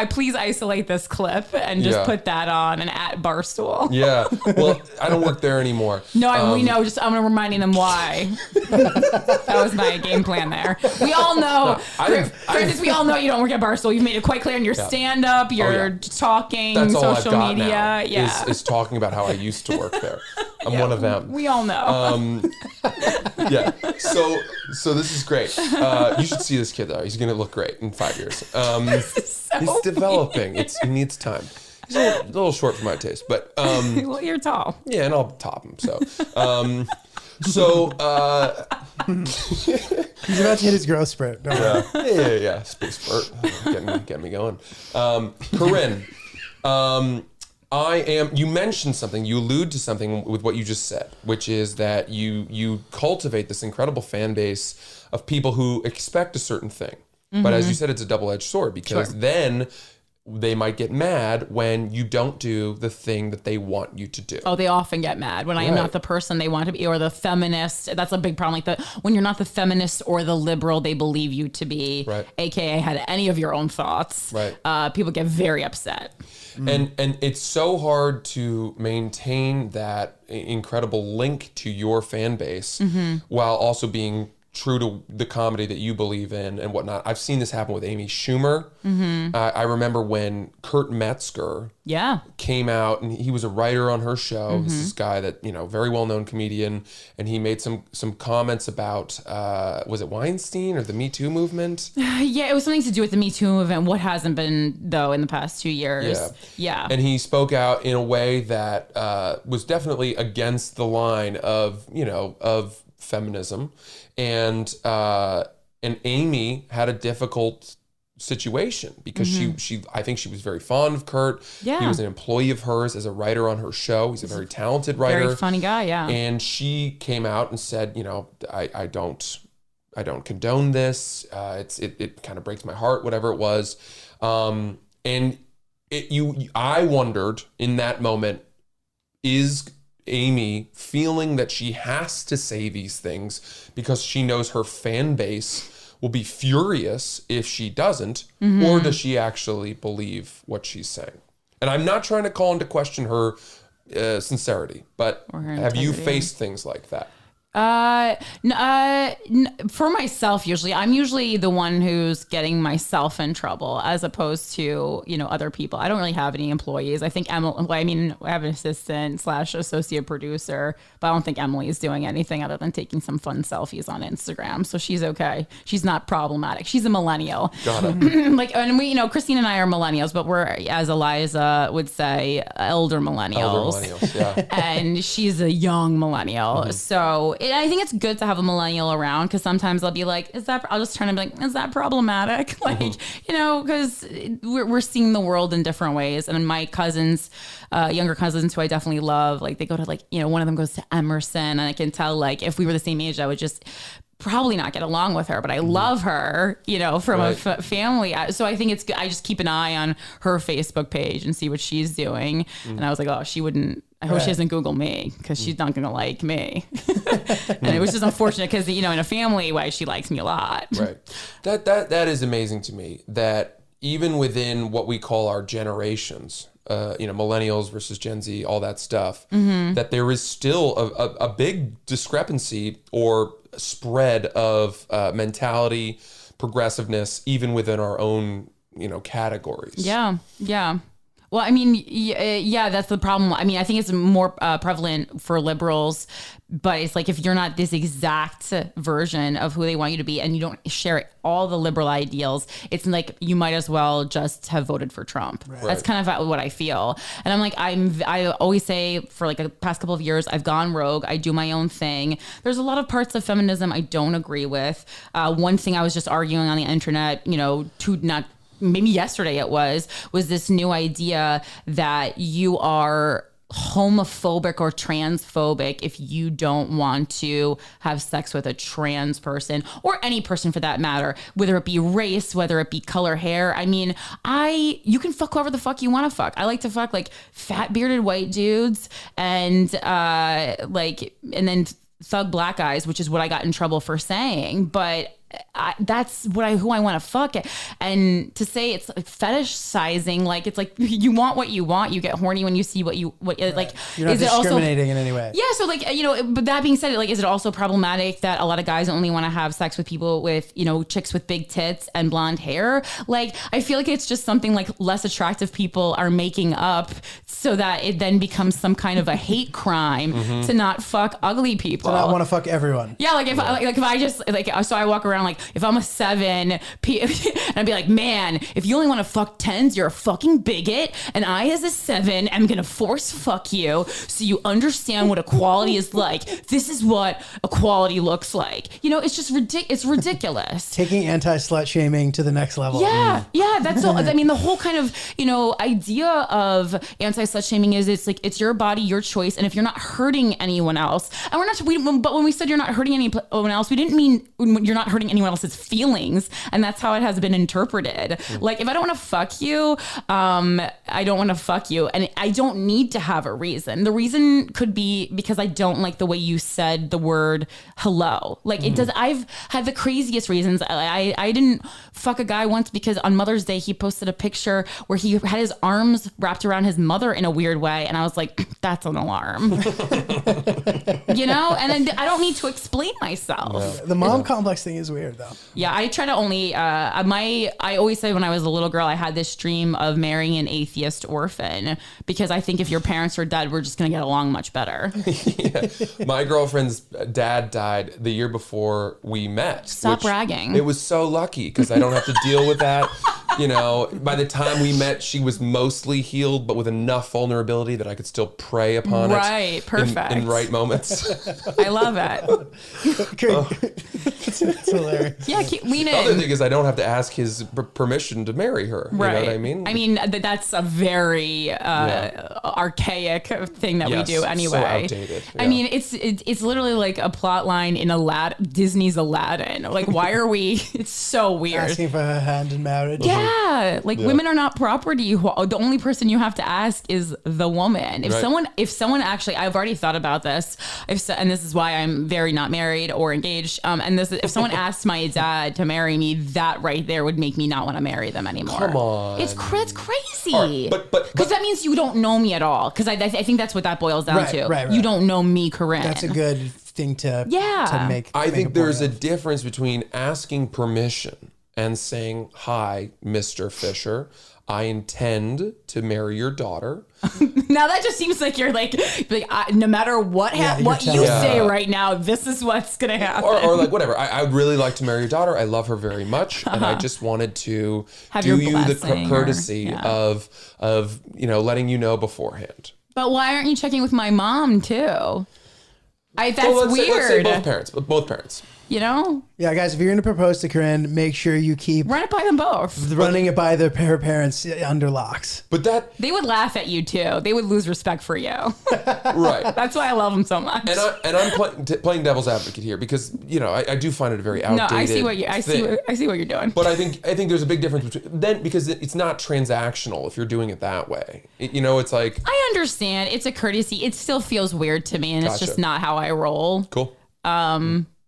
Speaker 8: Please isolate this clip and just put that on and at Barstool.
Speaker 5: yeah, well, I don't work there anymore.
Speaker 8: No, we know. Just I'm reminding them why. That was my game plan there. We all know, Francis. We all know you don't work at Barstool. You've made it quite clear in your stand-up, your talking,
Speaker 5: That's all
Speaker 8: social
Speaker 5: I've got
Speaker 8: media.
Speaker 5: now,
Speaker 8: Yeah,
Speaker 5: is talking about how I used to work there. I'm one of them.
Speaker 8: we all know.
Speaker 5: Yeah. So this is great. You should see this kid though. He's gonna look great in 5 years. He's developing. He needs time. He's a little short for my taste, but
Speaker 8: Well, you're tall.
Speaker 5: yeah, and I'll top him. So
Speaker 6: He's about to hit his growth spurt. Don't worry.
Speaker 5: yeah. Space spurt, get me going. Corinne, you mentioned something, you allude to something with what you just said, which is that you cultivate this incredible fan base of people who expect a certain thing. But as you said, it's a double-edged sword, because then they might get mad when you don't do the thing that they want you to do.
Speaker 8: Oh, they often get mad when I am not the person they want to be, or the feminist. That's a big problem. Like when you're not the feminist or the liberal they believe you to be, AKA had any of your own thoughts. People get very upset.
Speaker 5: And it's so hard to maintain that incredible link to your fan base while also being true to the comedy that you believe in and whatnot. I've seen this happen with Amy Schumer. I remember when Kurt Metzger came out, and he was a writer on her show. This is this guy that, you know, very well-known comedian, and he made some comments about, was it Weinstein or the Me Too movement?
Speaker 8: Yeah, it was something to do with the Me Too movement. What hasn't been, though, in the past 2 years. Yeah.
Speaker 5: And he spoke out in a way that was definitely against the line of, you know, of feminism. And Amy had a difficult situation because she I think she was very fond of Kurt.
Speaker 8: Yeah.
Speaker 5: He was an employee of hers as a writer on her show. He's a very talented writer.
Speaker 8: Very funny guy, yeah.
Speaker 5: And she came out and said, you know, I don't condone this. It kind of breaks my heart, whatever it was. I wondered in that moment, is Amy feeling that she has to say these things because she knows her fan base will be furious if she doesn't, or does she actually believe what she's saying? And I'm not trying to call into question her sincerity, but have you faced things like that?
Speaker 8: For myself, usually I'm usually the one who's getting myself in trouble as opposed to, you know, other people. I don't really have any employees. I think I have an assistant / associate producer, but I don't think Emily is doing anything other than taking some fun selfies on Instagram. So she's okay. She's not problematic. She's a millennial.
Speaker 5: Got it.
Speaker 8: Like, and we, you know, Christine and I are millennials, but we're, as Eliza would say, elder millennials.
Speaker 5: Yeah.
Speaker 8: And she's a young millennial. So I think it's good to have a millennial around, because sometimes I'll be like, I'll just turn and be like, is that problematic? Like, you know, because we're seeing the world in different ways. And my cousins, younger cousins who I definitely love, like they go to, like, you know, one of them goes to Emerson, and I can tell, like, if we were the same age, I would just probably not get along with her, but I love her, you know, from a family. So I think it's good. I just keep an eye on her Facebook page and see what she's doing. And I was like, oh, I hope she doesn't Google me, because she's not going to like me. And it was just unfortunate because, you know, in a family way, she likes me a lot.
Speaker 5: Right. That is amazing to me, that even within what we call our generations, you know, millennials versus Gen Z, all that stuff, that there is still a big discrepancy or spread of mentality, progressiveness, even within our own, you know, categories.
Speaker 8: Yeah. Well, I mean, yeah, that's the problem. I mean, I think it's more prevalent for liberals, but it's like if you're not this exact version of who they want you to be and you don't share all the liberal ideals, it's like you might as well just have voted for Trump. Right. That's kind of what I feel. And I'm like, I always say for like the past couple of years, I've gone rogue. I do my own thing. There's a lot of parts of feminism I don't agree with. One thing I was just arguing on the internet, maybe yesterday it was this new idea that you are homophobic or transphobic if you don't want to have sex with a trans person or any person for that matter, whether it be race, whether it be color, hair. I mean, you can fuck whoever the fuck you want to fuck. I like to fuck like fat bearded white dudes and then thug black guys, which is what I got in trouble for saying, but that's who I want to fuck. And to say it's like fetishizing, like it's like you want what you want, you get horny when you see what like
Speaker 6: you're not
Speaker 8: is it
Speaker 6: discriminating
Speaker 8: also,
Speaker 6: in any way.
Speaker 8: Yeah, so like but that being said, like is it also problematic that a lot of guys only want to have sex with people with chicks with big tits and blonde hair? Like I feel like it's just something like less attractive people are making up so that it then becomes some kind of a hate crime to not fuck ugly people.
Speaker 6: To not want to fuck everyone.
Speaker 8: Yeah, like if I just so I walk around like if I'm a 7 and I'd be like, man, if you only want to fuck 10s, you're a fucking bigot, and I as a 7 am gonna force fuck you so you understand what equality is like. This is what equality looks like. It's just it's ridiculous.
Speaker 6: Taking anti-slut shaming to the next level.
Speaker 8: Yeah, that's all. I mean, the whole kind of idea of anti-slut shaming is it's like it's your body, your choice, and if you're not hurting anyone else, and but when we said you're not hurting anyone else, we didn't mean you're not hurting anyone else's feelings, and that's how it has been interpreted. Like if I don't want to fuck you, I don't want to fuck you, and I don't need to have a reason. The reason could be because I don't like the way you said the word hello. Like it does. I've had the craziest reasons. I didn't fuck a guy once because on Mother's Day he posted a picture where he had his arms wrapped around his mother in a weird way, and I was like, that's an alarm. And then I don't need to explain myself.
Speaker 6: No. The mom complex thing is weird though.
Speaker 8: Yeah, I try to only I always said when I was a little girl I had this dream of marrying an atheist orphan because I think if your parents are dead, we're just gonna get along much better.
Speaker 5: Yeah. My girlfriend's dad died the year before we met.
Speaker 8: Stop bragging.
Speaker 5: It was so lucky because I don't have to deal with that. By the time we met, she was mostly healed, but with enough vulnerability that I could still prey upon
Speaker 8: right, perfect.
Speaker 5: in right moments.
Speaker 8: I love it.
Speaker 6: It's hilarious.
Speaker 8: Yeah, lean in.
Speaker 5: The other thing is I don't have to ask his permission to marry her. You know what I mean?
Speaker 8: I mean, that's a very archaic thing that we do anyway.
Speaker 5: So outdated. Yeah.
Speaker 8: I mean, it's literally like a plot line in Disney's Aladdin. Like, why are we? It's so weird.
Speaker 6: Asking for her hand in marriage.
Speaker 8: Yeah, women are not property. The only person you have to ask is the woman. If someone actually, I've already thought about this. And this is why I'm very not married or engaged. If someone asked my dad to marry me, that right there would make me not want to marry them anymore.
Speaker 5: Come on,
Speaker 8: it's crazy.
Speaker 5: Right, but
Speaker 8: because that means you don't know me at all. Because I think that's what that boils down to. Right. You don't know me, Corinne.
Speaker 6: That's a good thing to make.
Speaker 5: I think there's a difference between asking permission and saying, "Hi, Mr. Fisher, I intend to marry your daughter."
Speaker 8: Now that just seems like you're like no matter what you say right now, this is what's gonna happen.
Speaker 5: Or like whatever. I would really like to marry your daughter. I love her very much, and I just wanted to do you the courtesy of letting you know beforehand.
Speaker 8: But why aren't you checking with my mom too? That's weird.
Speaker 5: Let's say both parents.
Speaker 6: Yeah, guys, if you're going to propose to Corinne, make sure you keep
Speaker 8: run it by them both.
Speaker 6: Running it by her parents under locks.
Speaker 5: But
Speaker 8: they would laugh at you too. They would lose respect for you.
Speaker 5: Right.
Speaker 8: That's why I love them so much.
Speaker 5: And I'm playing devil's advocate here because I do find it a very outdated.
Speaker 8: No, I see what you're doing.
Speaker 5: But I think there's a big difference between then because it's not transactional if you're doing it that way. It's like
Speaker 8: I understand it's a courtesy. It still feels weird to me, and it's just not how I roll.
Speaker 5: Cool.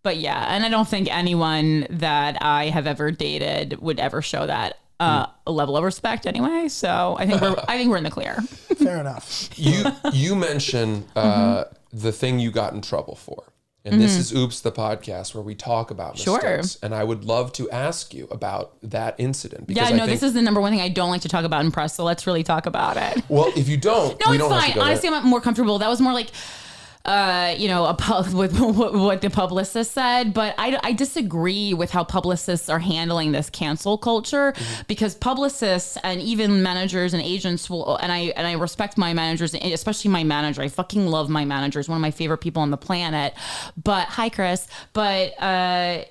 Speaker 8: But yeah, and I don't think anyone that I have ever dated would ever show that a level of respect anyway. So I think we're in the clear.
Speaker 6: Fair enough.
Speaker 5: You mentioned the thing you got in trouble for. And this is Oops, the podcast where we talk about
Speaker 8: Sure.
Speaker 5: mistakes. And I would love to ask you about that incident.
Speaker 8: Yeah,
Speaker 5: I
Speaker 8: no,
Speaker 5: think,
Speaker 8: this is the number one thing I don't like to talk about in press. So let's really talk about it.
Speaker 5: well, if you don't,
Speaker 8: No,
Speaker 5: we
Speaker 8: it's
Speaker 5: don't have
Speaker 8: fine.
Speaker 5: to go there.
Speaker 8: Honestly, I'm more comfortable. That was more like, with what the publicist said. But I disagree with how publicists are handling this cancel culture, because publicists and even managers and agents will, and I respect my managers, especially my manager. I fucking love my manager. He's one of my favorite people on the planet. But hi, Chris. But I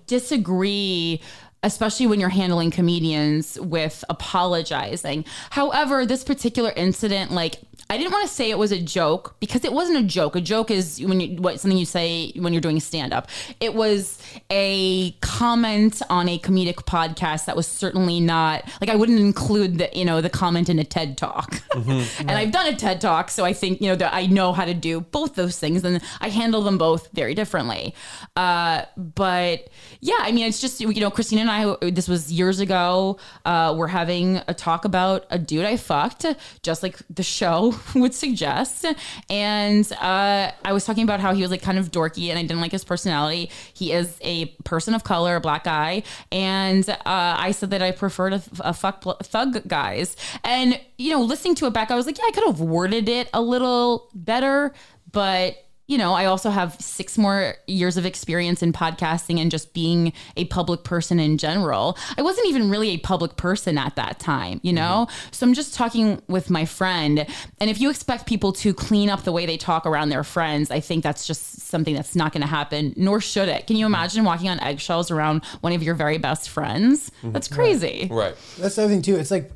Speaker 8: disagree, especially when you're handling comedians, with apologizing. However, this particular incident, like, I didn't want to say it was a joke, because it wasn't a joke. A joke is something you say when you're doing stand-up. It was a comment on a comedic podcast that was certainly not, like, I wouldn't include the comment in a TED Talk. And I've done a TED Talk, so I think, that I know how to do both those things, and I handle them both very differently. But yeah, I mean, it's just, Christina and I, this was years ago, we're having a talk about a dude I fucked, just like the show would suggest. And I was talking about how he was like kind of dorky and I didn't like his personality. He is a person of color, a black guy. And I said that I prefer to fuck thug guys. And, listening to it back, I was like, yeah, I could have worded it a little better, but I also have 6 more years of experience in podcasting and just being a public person in general. I wasn't even really a public person at that time, So I'm just talking with my friend. And if you expect people to clean up the way they talk around their friends, I think that's just something that's not going to happen, nor should it. Can you imagine walking on eggshells around one of your very best friends? That's crazy.
Speaker 5: Right.
Speaker 6: That's the other thing too. It's like,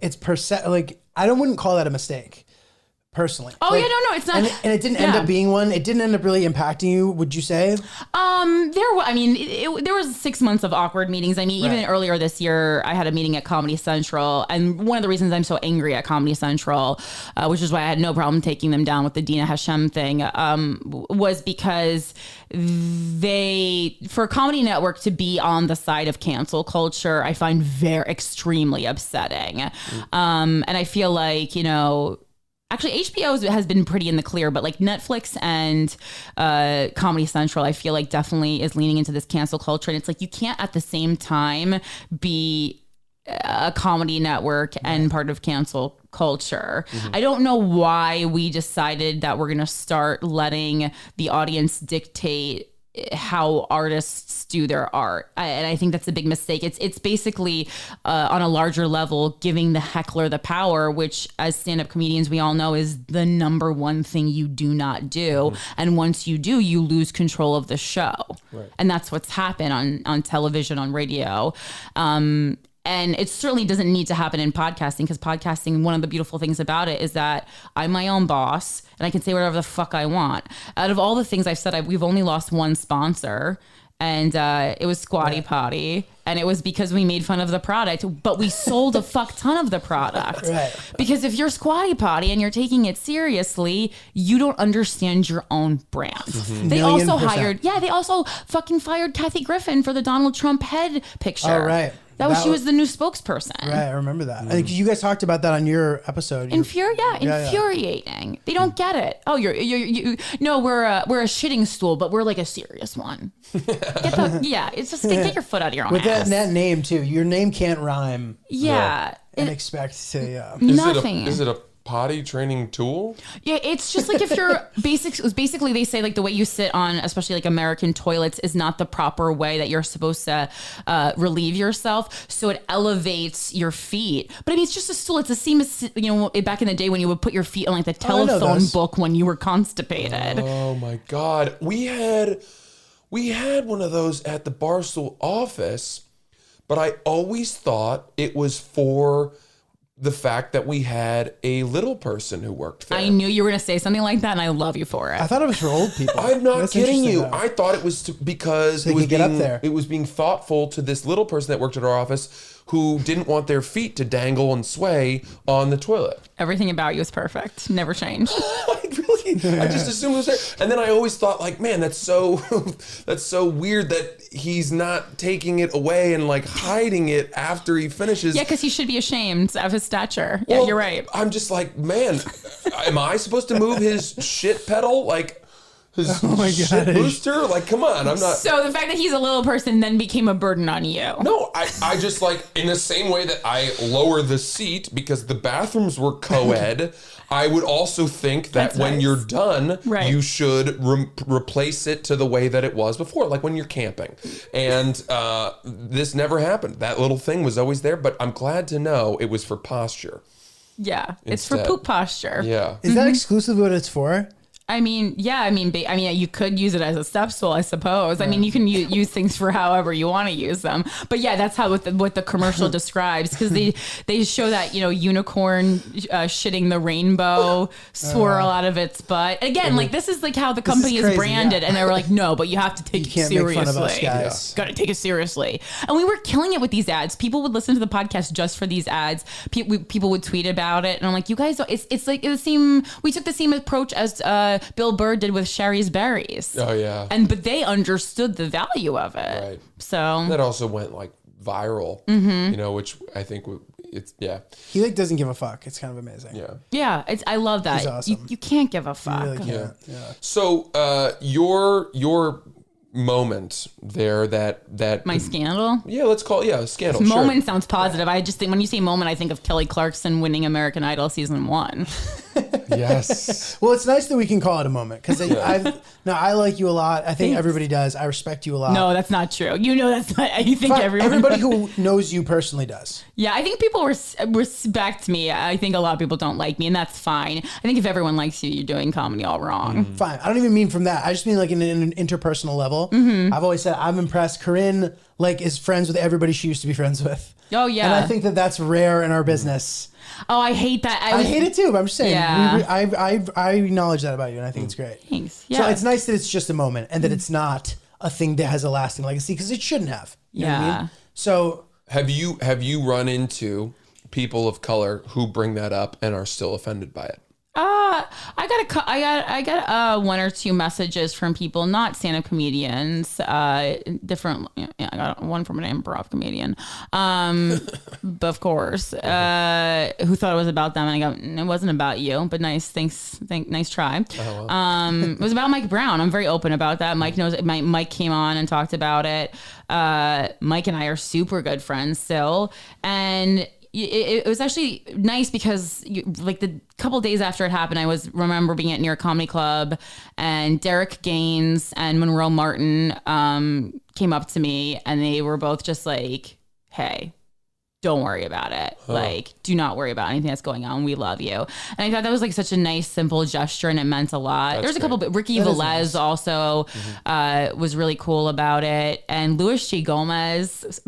Speaker 6: I wouldn't call that a mistake. Personally.
Speaker 8: Oh, yeah, no, it's not.
Speaker 6: And it didn't end up being one. It didn't end up really impacting you, would you say?
Speaker 8: There was 6 months of awkward meetings. I mean, even earlier this year, I had a meeting at Comedy Central. And one of the reasons I'm so angry at Comedy Central, which is why I had no problem taking them down with the Dina Hashem thing, was because for Comedy Network to be on the side of cancel culture, I find extremely upsetting. And I feel like, actually, HBO has been pretty in the clear, but like Netflix and Comedy Central, I feel like definitely is leaning into this cancel culture. And it's like, you can't at the same time be a comedy network and part of cancel culture. I don't know why we decided that we're going to start letting the audience dictate how artists do their art. And I think that's a big mistake. It's basically on a larger level giving the heckler the power, which as stand-up comedians we all know is the number one thing you do not do. And once you do, you lose control of the show. And that's what's happened on television, on radio. And it certainly doesn't need to happen in podcasting, because podcasting, one of the beautiful things about it is that I'm my own boss and I can say whatever the fuck I want. Out of all the things I've said, we've only lost one sponsor, and it was Squatty Potty. And it was because we made fun of the product, but we sold a fuck ton of the product. Because if you're Squatty Potty and you're taking it seriously, you don't understand your own brand. They also fucking fired Kathy Griffin for the Donald Trump head picture.
Speaker 6: Oh, right.
Speaker 8: She was the new spokesperson.
Speaker 6: Right, I remember that. I think you guys talked about that on your episode.
Speaker 8: Infuriating. They don't get it. Oh, no, we're a shitting stool, but we're like a serious one. It's just get your foot out of your own ass.
Speaker 6: With that name too, your name can't rhyme.
Speaker 8: Yeah.
Speaker 6: And expect to
Speaker 8: nothing.
Speaker 5: Is it a potty training tool?
Speaker 8: Yeah, it's just like if you're basically they say like the way you sit on, especially like American toilets, is not the proper way that you're supposed to relieve yourself. So it elevates your feet. But I mean, it's just a stool. It's the same as, back in the day when you would put your feet on like the telephone book when you were constipated.
Speaker 5: Oh my God. We had one of those at the Barstool office, but I always thought it was for the fact that we had a little person who worked there.
Speaker 8: I knew you were going to say something like that, and I love you for it.
Speaker 6: I thought it was for old people.
Speaker 5: I'm not kidding you. I thought it was because it was being thoughtful to this little person that worked at our office who didn't want their feet to dangle and sway on the toilet.
Speaker 8: Everything about you is perfect. Never changed.
Speaker 5: I just assumed it was there. And then I always thought, like, man, that's so weird that he's not taking it away and like hiding it after he finishes.
Speaker 8: Yeah, because he should be ashamed of his stature. Yeah,
Speaker 5: well,
Speaker 8: you're right.
Speaker 5: I'm just like, man, am I supposed to move his shit pedal? Like, his
Speaker 6: my
Speaker 5: shit
Speaker 6: gosh.
Speaker 5: booster? Like, come on, I'm not.
Speaker 8: So the fact that he's a little person then became a burden on you.
Speaker 5: No, I just like, in the same way that I lower the seat because the bathrooms were co-ed, I would also think that
Speaker 8: That's
Speaker 5: when
Speaker 8: nice.
Speaker 5: you're done,
Speaker 8: Right.
Speaker 5: you should replace it to the way that it was before, like when you're camping. And this never happened. That little thing was always there, but I'm glad to know it was for posture.
Speaker 8: Yeah, it's for
Speaker 5: Instead.
Speaker 8: poop posture.
Speaker 5: Yeah.
Speaker 6: Is that exclusively what it's for?
Speaker 8: I mean, yeah. I mean, you could use it as a step stool, I suppose. I mean, you can use things for however you want to use them. But yeah, that's how what the commercial describes, because they show that unicorn shitting the rainbow swirl out of its butt. Again, like this is like how the company is
Speaker 6: crazy,
Speaker 8: branded,
Speaker 6: yeah.
Speaker 8: and they were like, no, but you have to take
Speaker 6: You
Speaker 8: it
Speaker 6: can't
Speaker 8: seriously.
Speaker 6: make fun of us, guys.
Speaker 8: Got to take it seriously. And we were killing it with these ads. People would listen to the podcast just for these ads. People would tweet about it, and I'm like, you guys, it's like we took the same approach as Bill Burr did with Sherry's Berries.
Speaker 5: Oh, yeah.
Speaker 8: But they understood the value of it.
Speaker 5: Right.
Speaker 8: So
Speaker 5: That also went like viral, which I think it's, yeah.
Speaker 6: He like doesn't give a fuck. It's kind of amazing.
Speaker 5: Yeah.
Speaker 8: yeah, I love that.
Speaker 6: He's awesome.
Speaker 8: You can't give a
Speaker 6: You
Speaker 8: fuck.
Speaker 6: really can't. Yeah.
Speaker 5: So your moment there that
Speaker 8: My scandal.
Speaker 5: yeah, let's call it, scandal.
Speaker 8: Moment sounds positive. I just think when you say moment, I think of Kelly Clarkson winning American Idol season 1.
Speaker 5: Sure. Yes.
Speaker 6: Well, it's nice that we can call it a moment because I like you a lot. I think everybody does. I respect you a lot.
Speaker 8: No, that's not true. That's not. You think
Speaker 6: Fine,
Speaker 8: everyone?
Speaker 6: everybody who knows you personally does.
Speaker 8: Yeah, I think people respect me. I think a lot of people don't like me, and that's fine. I think if everyone likes you, you're doing comedy all wrong.
Speaker 6: Fine. I don't even mean from that. I just mean like in an interpersonal level. I've always said I'm impressed. Corinne is friends with everybody she used to be friends with.
Speaker 8: Oh yeah,
Speaker 6: And I think that that's rare in our business.
Speaker 8: Oh, I hate that.
Speaker 6: I hate it too, but I'm just saying.
Speaker 8: Yeah.
Speaker 6: I acknowledge that about you, and I think it's great.
Speaker 8: Thanks.
Speaker 6: So
Speaker 8: Yeah.
Speaker 6: it's nice that it's just a moment and that it's not a thing that has a lasting legacy because it shouldn't have. You know what I
Speaker 8: Yeah.
Speaker 6: mean? So
Speaker 5: Have you run into people of color who bring that up and are still offended by it?
Speaker 8: I got one or two messages from people, not stand-up comedians, different. I got one from an improv comedian, but of course, who thought it was about them, and I go, it wasn't about you, but nice, thanks, nice try. It was about Mike Brown. I'm very open about that. Mike knows. Mike came on and talked about it. Mike and I are super good friends still, and it was actually nice because the couple days after it happened, I remember being at New York Comedy Club, and Derek Gaines and Monroe Martin came up to me, and they were both just like, hey, don't worry about it. Like, do not worry about anything that's going on. We love you. And I thought that was like such a nice, simple gesture, and it meant a lot. There's a couple, but Ricky Velez
Speaker 6: nice.
Speaker 8: also was really cool about it. And Louis G. Gomez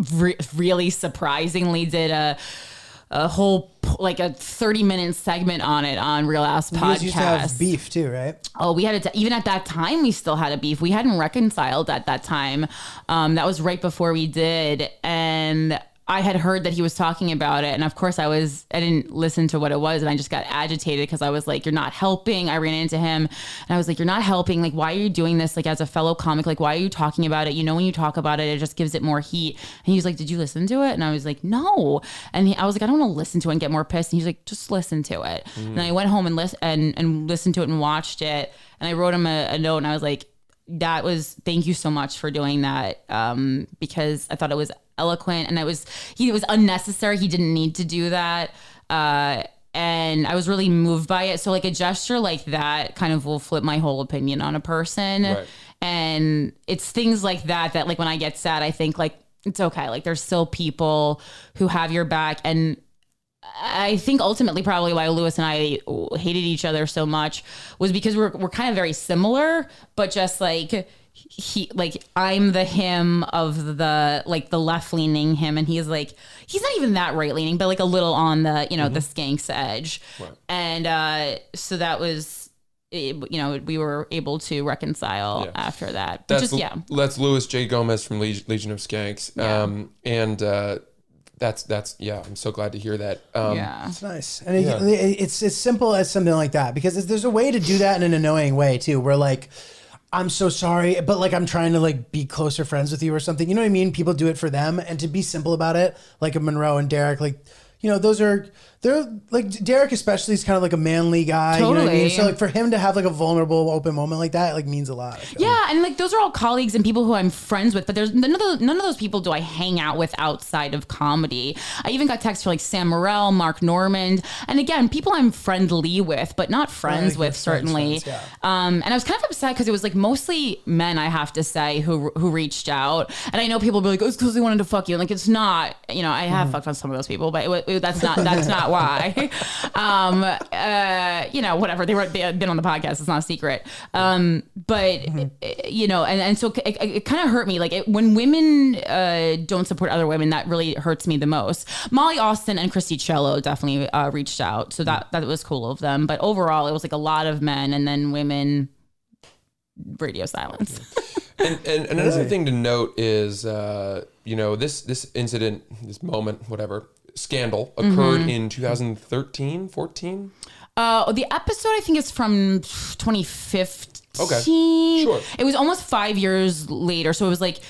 Speaker 8: really surprisingly did a whole like a 30-minute segment on it on Real Ass
Speaker 6: you guys
Speaker 8: Podcast.
Speaker 6: used to have beef too, right?
Speaker 8: Oh, we had it. Even at that time, we still had a beef. We hadn't reconciled at that time. That was right before we did, and I had heard that he was talking about it, and of course I didn't listen to what it was, and I just got agitated because I was like, you're not helping. I ran into him and I was like, you're not helping. Like, why are you doing this? Like, as a fellow comic, like, why are you talking about it? When you talk about it, it just gives it more heat. And he was like, did you listen to it? And I was like, no. And I was like, I don't want to listen to it and get more pissed. And he's like, just listen to it. And I went home and listened to it and watched it. And I wrote him a note, and I was like, thank you so much for doing that. Because I thought it was eloquent, and it was unnecessary. He didn't need to do that. And I was really moved by it. So like a gesture like that kind of will flip my whole opinion on a person.
Speaker 5: Right.
Speaker 8: And it's things like that like when I get sad, I think like, it's okay. Like there's still people who have your back. And I think ultimately probably why Louis and I hated each other so much was because we're kind of very similar, but just like I'm the him of the left leaning him, and he's not even that right leaning, but like a little on the the skanks edge. Right. And so that was we were able to reconcile after that. But
Speaker 5: that's Louis J. Gomez from Legion of Skanks. That's I'm so glad to hear that.
Speaker 6: It's nice, and it's as simple as something like that, because there's a way to do that in an annoying way too, where like, I'm so sorry, but like I'm trying to like be closer friends with you or something. You know what I mean? People do it for them, and to be simple about it, like a Monroe and Derek, like they're like Derek especially is kind of like a manly guy. You know what I mean?
Speaker 8: Totally.
Speaker 6: So like for him to have like a vulnerable, open moment like that, like means a lot. I feel.
Speaker 8: Yeah, and like those are all colleagues and people who I'm friends with, but there's none of those people do I hang out with outside of comedy. I even got texts from like Sam Morril, Mark Normand, and again, people I'm friendly with, but not friends with certainly.
Speaker 6: Friends, yeah.
Speaker 8: And I was kind of upset because it was like mostly men, I have to say, who reached out. And I know people will be like, oh, it's because they wanted to fuck you. Like it's not, I have fucked on some of those people, but that's not why. Whatever, they had been on the podcast. It's not a secret. And so it kind of hurt me. Like when women don't support other women, that really hurts me the most. Molly Austin and Christy Cello definitely reached out. So that was cool of them. But overall, it was like a lot of men and then women, radio silence.
Speaker 5: And another thing to note is, this incident, this moment, whatever, scandal occurred in 2013, 14?
Speaker 8: The episode, I think, is from 2015.
Speaker 5: Okay, sure.
Speaker 8: It was almost 5 years later. So it was like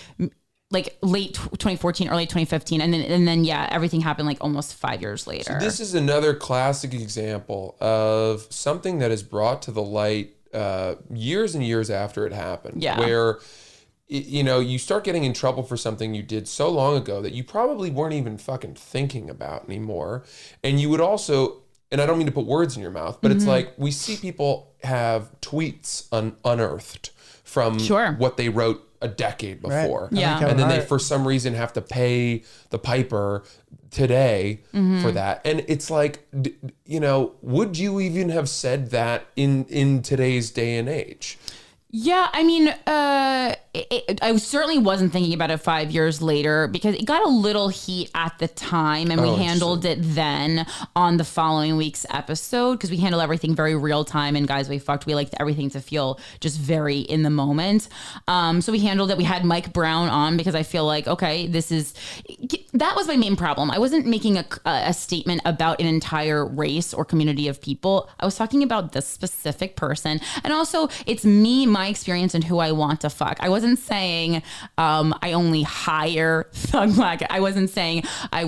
Speaker 8: late 2014, early 2015. And then, everything happened like almost 5 years later.
Speaker 5: So this is another classic example of something that is brought to the light years and years after it happened.
Speaker 8: Yeah.
Speaker 5: Where, you start getting in trouble for something you did so long ago that you probably weren't even fucking thinking about anymore. And you would also, and I don't mean to put words in your mouth, but it's like we see people have tweets unearthed from what they wrote a decade before.
Speaker 6: Right.
Speaker 8: Yeah.
Speaker 5: And then they, for some reason, have to pay the piper today for that. And it's like, would you even have said that in today's day and age?
Speaker 8: Yeah, I mean, I certainly wasn't thinking about it 5 years later because it got a little heat at the time and we handled it then on the following week's episode because we handle everything very real time and guys we fucked, we liked everything to feel just very in the moment. So we handled it. We had Mike Brown on because I feel like, okay, that was my main problem. I wasn't making a statement about an entire race or community of people. I was talking about this specific person. And also it's me, my experience and who I want to fuck. I wasn't saying I only hire Thug Black. I wasn't saying I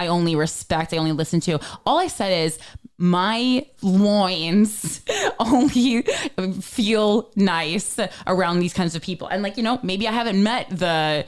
Speaker 8: only respect, I only listen to. All I said is my loins only feel nice around these kinds of people. And maybe I haven't met the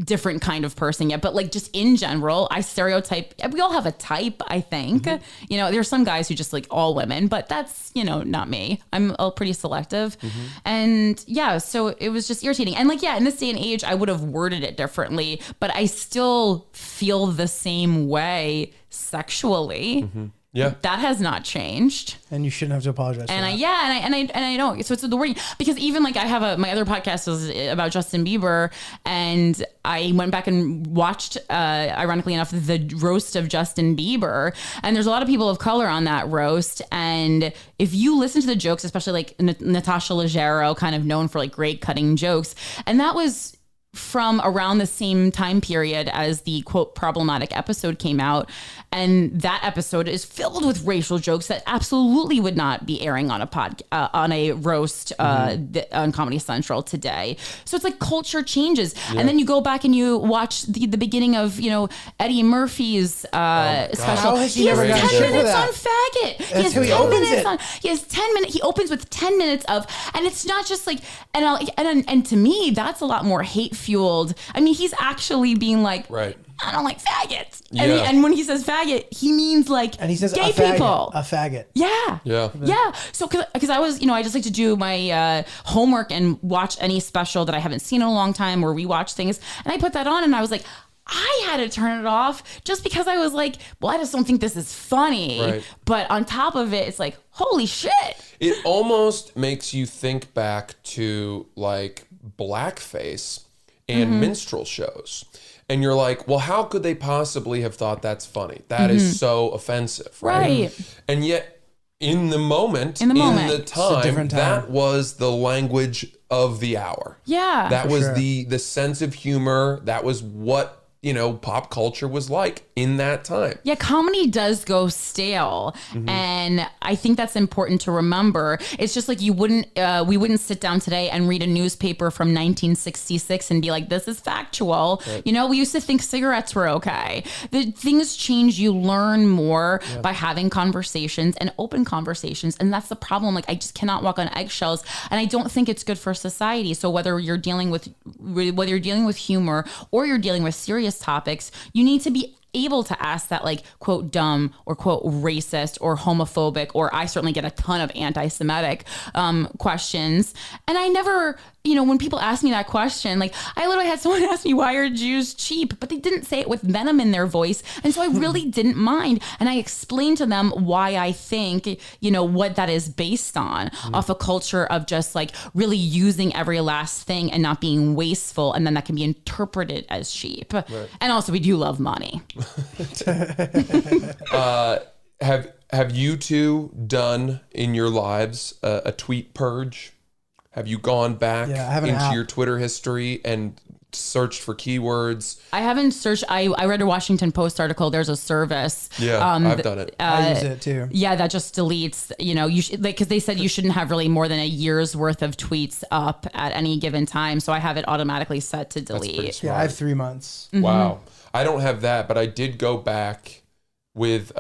Speaker 8: different kind of person yet, but just in general, I stereotype. We all have a type, I think. There's some guys who just like all women, but that's, not me. I'm pretty selective. And so it was just irritating. And in this day and age, I would have worded it differently, but I still feel the same way sexually.
Speaker 5: Yeah,
Speaker 8: that has not changed,
Speaker 6: and you shouldn't have to apologize.
Speaker 8: And I don't. So it's the wording because even I have my other podcast is about Justin Bieber, and I went back and watched, ironically enough, the roast of Justin Bieber, and there's a lot of people of color on that roast. And if you listen to the jokes, especially Natasha Leggero, kind of known for great cutting jokes, and that was from around the same time period as the quote problematic episode came out. And that episode is filled with racial jokes that absolutely would not be airing on on a roast on Comedy Central today. So it's culture changes. Yeah. And then you go back and you watch the beginning of, Eddie Murphy's special.
Speaker 6: How has
Speaker 8: he
Speaker 6: never
Speaker 8: has
Speaker 6: gotten
Speaker 8: 10 minutes
Speaker 6: that?
Speaker 8: on faggot.
Speaker 6: That's how he opens it.
Speaker 8: He has 10 minutes. He opens with 10 minutes of, and it's not just and to me, that's a lot more hate fueled. I mean, he's actually being
Speaker 5: right.
Speaker 8: I don't like faggots.
Speaker 5: Yeah.
Speaker 8: And when he says faggot, he means
Speaker 6: and he says
Speaker 8: gay
Speaker 6: a faggot,
Speaker 8: people.
Speaker 6: A faggot.
Speaker 8: Yeah.
Speaker 5: Yeah.
Speaker 8: Yeah. So, because I was, I just like to do my homework and watch any special that I haven't seen in a long time or rewatch things. And I put that on and I was like, I had to turn it off just because I was like, well, I just don't think this is funny.
Speaker 5: Right.
Speaker 8: But on top of it, it's holy shit.
Speaker 5: It almost makes you think back to blackface and minstrel shows. And you're like, well, how could they possibly have thought that's funny? That is so offensive, right? And yet, in the moment, in the time, that was the language of the hour.
Speaker 8: Yeah.
Speaker 5: That was the sense of humor. That was what pop culture was like in that time.
Speaker 8: Yeah, comedy does go stale, and I think that's important to remember. It's just like we wouldn't sit down today and read a newspaper from 1966 and be like, this is factual. Right. We used to think cigarettes were okay. The things change. You learn more by having conversations and open conversations, and that's the problem. Like, I just cannot walk on eggshells, and I don't think it's good for society. So whether you're dealing with humor or you're dealing with serious topics, you need to be able to ask that, like, quote, dumb or quote, racist or homophobic, or I certainly get a ton of anti-Semitic questions. And I never, when people ask me that question, like, I literally had someone ask me, why are Jews cheap? But they didn't say it with venom in their voice. And so I really didn't mind. And I explained to them why I think, what that is based on, off a culture of just like really using every last thing and not being wasteful. And then that can be interpreted as cheap. Right. And also, we do love money.
Speaker 5: Have you two done in your lives a tweet purge? Have you gone back into your Twitter history and searched for keywords?
Speaker 8: I haven't searched. I read a Washington Post article. There's a service.
Speaker 5: Yeah, I've done it.
Speaker 6: I use it too.
Speaker 8: Yeah, that just deletes. You should, because they said you shouldn't have really more than a year's worth of tweets up at any given time. So I have it automatically set to delete.
Speaker 6: Yeah, I have 3 months.
Speaker 5: Wow. I don't have that, but I did go back with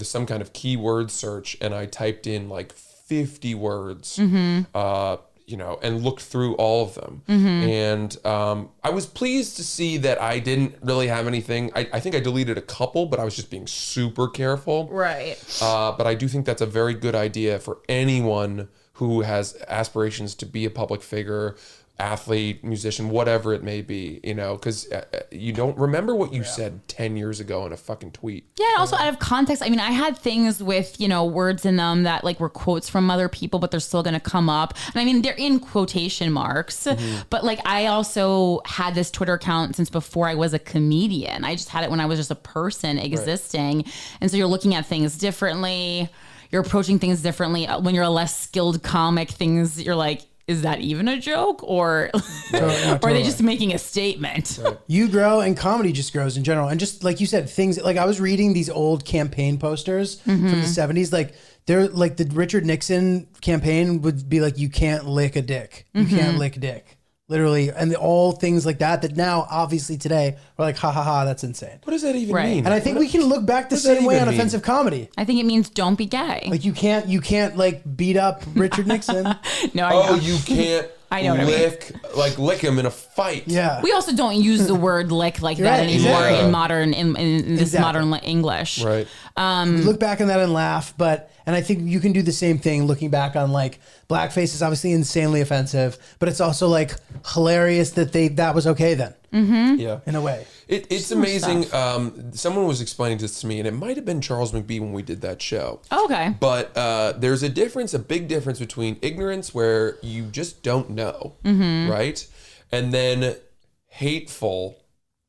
Speaker 5: some kind of keyword search, and I typed in like 50 words, and looked through all of them. And I was pleased to see that I didn't really have anything. I think I deleted a couple, but I was just being super careful.
Speaker 8: Right.
Speaker 5: But I do think that's a very good idea for anyone who has aspirations to be a public figure, athlete, musician, whatever it may be, because you don't remember what you said 10 years ago in a fucking tweet.
Speaker 8: Yeah, and also out of context, I mean, I had things with, words in them that like were quotes from other people, but they're still going to come up. And I mean, they're in quotation marks, but like I also had this Twitter account since before I was a comedian. I just had it when I was just a person existing. Right. And so you're looking at things differently. You're approaching things differently. When you're a less skilled comic, you're like, is that even a joke, or or are they just making a statement?
Speaker 6: Right. You grow, and comedy just grows in general. And just like you said, things like I was reading these old campaign posters from the 70s, like they're like the Richard Nixon campaign would be like, you can't lick a dick. You can't lick dick. Literally, and all things like that now, obviously today, we're like, ha ha ha, that's insane.
Speaker 5: What does that even mean?
Speaker 6: And I think we can look back the same way on offensive comedy.
Speaker 8: I think it means don't be gay.
Speaker 6: Like you can't like beat up Richard Nixon.
Speaker 8: No, I know.
Speaker 5: You can't
Speaker 8: I know
Speaker 5: lick him in a fight.
Speaker 6: Yeah.
Speaker 8: We also don't use the word lick like that anymore in modern, in this modern English.
Speaker 5: Right.
Speaker 6: Look back on that and laugh, and I think you can do the same thing looking back on like blackface is obviously insanely offensive, but it's also like hilarious that was okay then.
Speaker 5: Yeah.
Speaker 6: In a way.
Speaker 5: It's amazing. Someone was explaining this to me, and it might have been Charles McBee when we did that show.
Speaker 8: Okay.
Speaker 5: But there's a big difference between ignorance where you just don't know, right? And then hateful,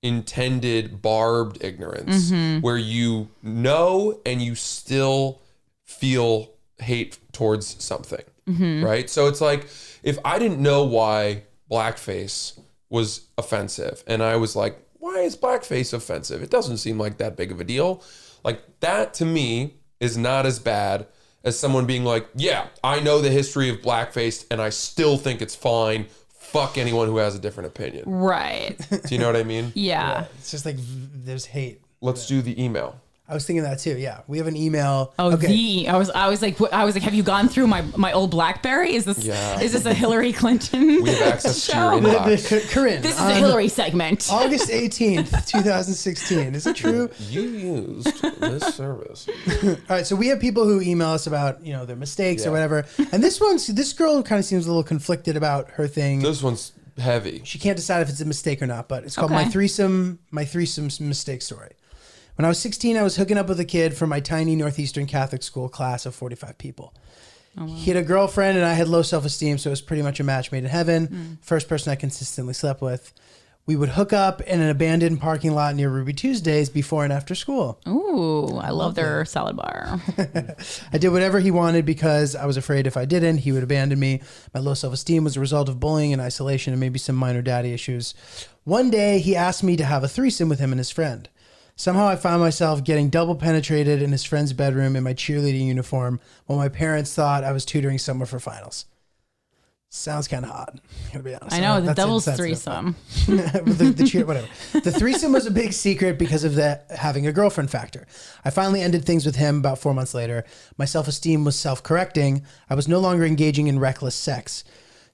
Speaker 5: intended, barbed ignorance where you know and you still feel hate towards something, right? So it's like, if I didn't know why blackface was offensive, and I was like, why is blackface offensive? It doesn't seem like that big of a deal. Like, that to me is not as bad as someone being like, yeah, I know the history of blackface and I still think it's fine. Fuck anyone who has a different opinion.
Speaker 8: Right.
Speaker 5: Do you know what I mean?
Speaker 8: Yeah.
Speaker 6: It's just like there's hate.
Speaker 5: Let's do the email.
Speaker 6: I was thinking that too. Yeah, we have an email.
Speaker 8: Oh, okay. I was like, have you gone through my old BlackBerry? Is this a Hillary Clinton?
Speaker 5: We have access to your inbox.
Speaker 6: Corinne,
Speaker 8: this is a Hillary segment.
Speaker 6: August 18th, 2016. Is it true?
Speaker 5: You used this service.
Speaker 6: All right, so we have people who email us about their mistakes or whatever, and this girl kind of seems a little conflicted about her thing.
Speaker 5: This one's heavy.
Speaker 6: She can't decide if it's a mistake or not, but it's called my threesome mistake story. When I was 16, I was hooking up with a kid from my tiny Northeastern Catholic school class of 45 people. Oh, wow. He had a girlfriend and I had low self-esteem, so it was pretty much a match made in heaven. First person I consistently slept with. We would hook up in an abandoned parking lot near Ruby Tuesdays before and after school.
Speaker 8: Ooh, I love their salad bar.
Speaker 6: I did whatever he wanted because I was afraid if I didn't, he would abandon me. My low self-esteem was a result of bullying and isolation and maybe some minor daddy issues. One day, he asked me to have a threesome with him and his friend. Somehow I found myself getting double penetrated in his friend's bedroom in my cheerleading uniform while my parents thought I was tutoring someone for finals. Sounds kind of hot, gotta be honest.
Speaker 8: I know, the
Speaker 6: That's
Speaker 8: devil's
Speaker 6: that's
Speaker 8: threesome.
Speaker 6: the cheer, whatever. The threesome was a big secret because of the having a girlfriend factor. I finally ended things with him about 4 months later. My self-esteem was self-correcting. I was no longer engaging in reckless sex.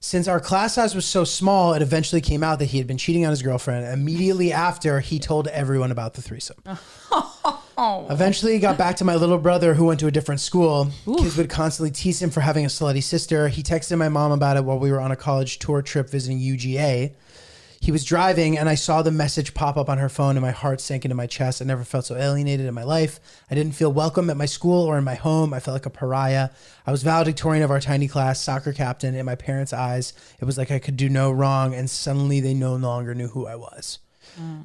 Speaker 6: Since our class size was so small, it eventually came out that he had been cheating on his girlfriend. Immediately after, he told everyone about the threesome. Eventually, he got back to my little brother who went to a different school. Kids would constantly tease him for having a slutty sister. He texted my mom about it while we were on a college tour trip visiting UGA. He was driving and I saw the message pop up on her phone and my heart sank into my chest. I never felt so alienated in my life. I didn't feel welcome at my school or in my home. I felt like a pariah. I was valedictorian of our tiny class, soccer captain. In my parents' eyes, it was like I could do no wrong, and suddenly they no longer knew who I was.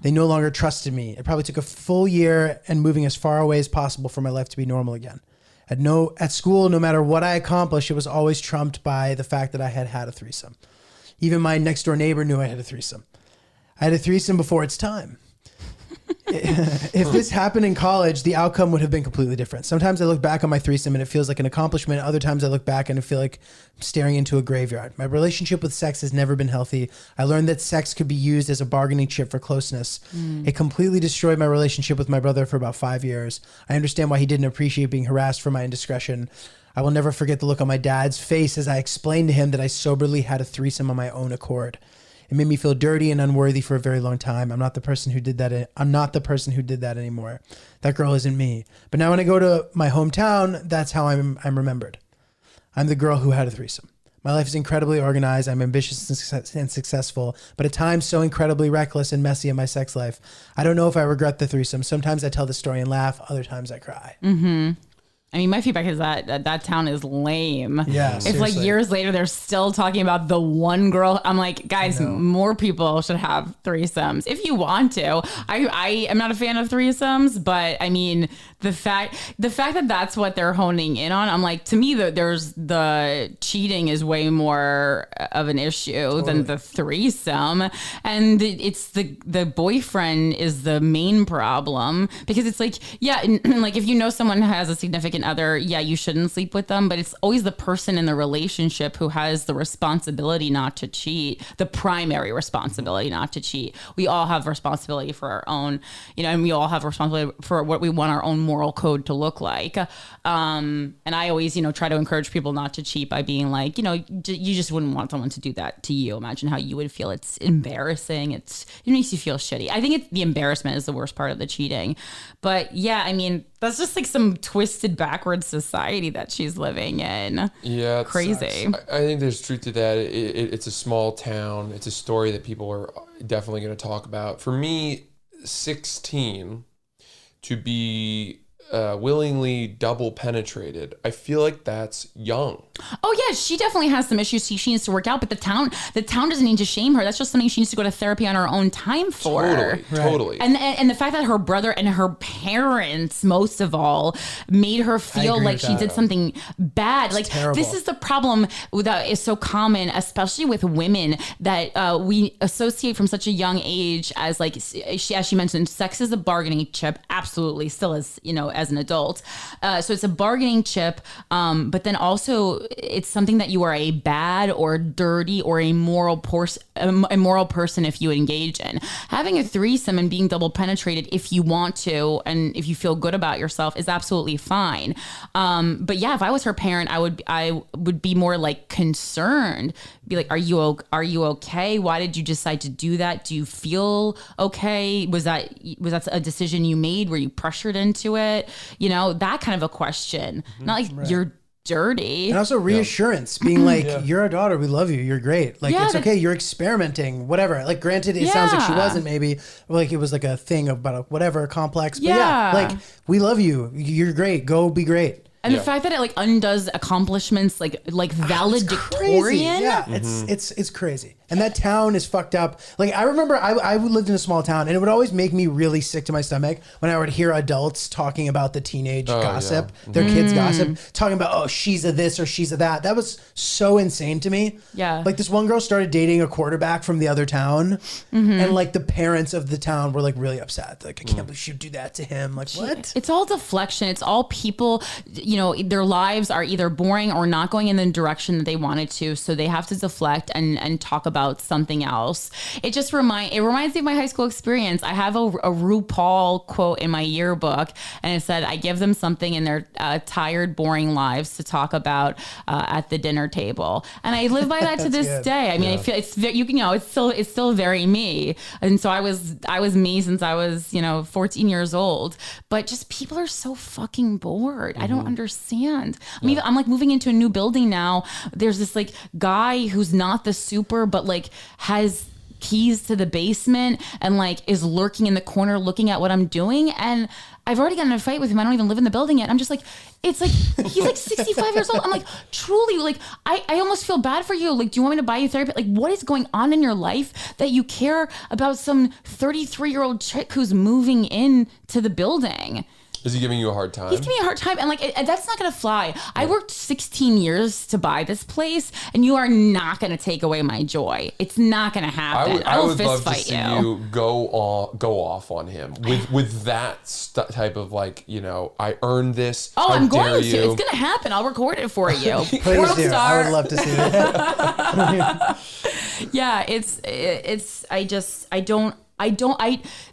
Speaker 6: They no longer trusted me. It probably took a full year and moving as far away as possible for my life to be normal again. At school, no matter what I accomplished, it was always trumped by the fact that I had had a threesome. Even my next door neighbor knew I had a threesome. I had a threesome before its time. If this happened in college, the outcome would have been completely different. Sometimes I look back on my threesome and it feels like an accomplishment. Other times I look back and I feel like I'm staring into a graveyard. My relationship with sex has never been healthy. I learned that sex could be used as a bargaining chip for closeness. It completely destroyed my relationship with my brother for about 5 years. I understand why he didn't appreciate being harassed for my indiscretion. I will never forget the look on my dad's face as I explained to him that I soberly had a threesome on my own accord. It made me feel dirty and unworthy for a very long time. I'm not the person who did that. I'm not the person who did that anymore. That girl isn't me. But now when I go to my hometown, that's how I'm remembered. I'm the girl who had a threesome. My life is incredibly organized. I'm ambitious and successful, but at times so incredibly reckless and messy in my sex life. I don't know if I regret the threesome. Sometimes I tell the story and laugh. Other times I cry.
Speaker 8: I mean, my feedback is that town is lame.
Speaker 6: Yeah,
Speaker 8: if
Speaker 6: seriously.
Speaker 8: like years later they're still talking about the one girl, I'm like, guys, more people should have threesomes if you want to. I am not a fan of threesomes, but I mean the fact that that's what they're honing in on, I'm like, to me there's the cheating is way more of an issue than the threesome, and it's the boyfriend is the main problem, because it's like, yeah, and like if you know someone has a significant other, yeah, you shouldn't sleep with them, but it's always the person in the relationship who has the responsibility not to cheat, the primary responsibility not to cheat. We all have responsibility for our own, and we all have responsibility for what we want our own moral code to look like. And I always, try to encourage people not to cheat by being like, you just wouldn't want someone to do that to you. Imagine how you would feel. It's embarrassing. It makes you feel shitty. I think the embarrassment is the worst part of the cheating. But yeah, I mean, that's just like some twisted backwards society that she's living in.
Speaker 5: Yeah,
Speaker 8: crazy.
Speaker 5: I think there's truth to that. It's a small town. It's a story that people are definitely going to talk about. For me, 16, to be willingly double penetrated, I feel like that's young.
Speaker 8: Oh yeah, she definitely has some issues she needs to work out, but the town doesn't need to shame her. That's just something she needs to go to therapy on her own time for.
Speaker 5: Totally.
Speaker 8: And the fact that her brother and her parents, most of all, made her feel like she did something bad. Like
Speaker 6: terrible.
Speaker 8: This is the problem that is so common, especially with women, that we associate from such a young age as like as she mentioned, sex is a bargaining chip. Absolutely, still is, as an adult. So it's a bargaining chip, but then also it's something that you are a bad or dirty or a moral person if you engage in. Having a threesome and being double penetrated if you want to and if you feel good about yourself is absolutely fine. But yeah, if I was her parent, I would be more like concerned. Be like, are you okay? Why did you decide to do that? Do you feel okay? Was that a decision you made? Were you pressured into it? That kind of a question. Not like you're dirty.
Speaker 6: And also reassurance, being like, you're our daughter, we love you, you're great. Like, it's okay, you're experimenting, whatever. Like, granted, it sounds like she wasn't, maybe, like it was like a thing about a complex. But like, we love you, you're great, go be great.
Speaker 8: And the fact that it like undoes accomplishments like valedictorian.
Speaker 6: Yeah, it's crazy. And that town is fucked up. Like I remember I lived in a small town and it would always make me really sick to my stomach when I would hear adults talking about the teenage gossip, their kids gossip, talking about, oh, she's a this or she's a that. That was so insane to me.
Speaker 8: Yeah.
Speaker 6: Like this one girl started dating a quarterback from the other town and like the parents of the town were like really upset. Like, I can't believe she'd do that to him. Like, what?
Speaker 8: It's all deflection. It's all people, you know, their lives are either boring or not going in the direction that they wanted to. So they have to deflect and talk about something else. It reminds me of my high school experience. I have a RuPaul quote in my yearbook, and it said, I give them something in their tired, boring lives to talk about at the dinner table. And I live by that to this day. I mean, I feel it's still very me. And so I was me since I was, 14 years old, but just people are so fucking bored. I don't understand. I mean, I'm like moving into a new building now. There's this like guy who's not the super, but like has keys to the basement and like is lurking in the corner looking at what I'm doing. And I've already gotten in a fight with him. I don't even live in the building yet. I'm just like, it's like, he's like 65 years old. I'm like, truly, like, I almost feel bad for you. Like, do you want me to buy you therapy? Like, what is going on in your life that you care about some 33-year-old chick who's moving in to the building?
Speaker 5: Is he giving you a hard time?
Speaker 8: He's giving me a hard time. And like, that's not going to fly. I worked 16 years to buy this place and you are not going to take away my joy. It's not going to happen. I will
Speaker 5: would
Speaker 8: fist
Speaker 5: love
Speaker 8: fight
Speaker 5: to see you go off on him with that type of like, I earned this.
Speaker 8: Oh,
Speaker 5: How
Speaker 8: I'm going
Speaker 5: dare
Speaker 8: to.
Speaker 5: you?
Speaker 8: It's going to happen. I'll record it for you.
Speaker 6: Please
Speaker 8: World
Speaker 6: do.
Speaker 8: star.
Speaker 6: I would love to see that.
Speaker 8: Yeah,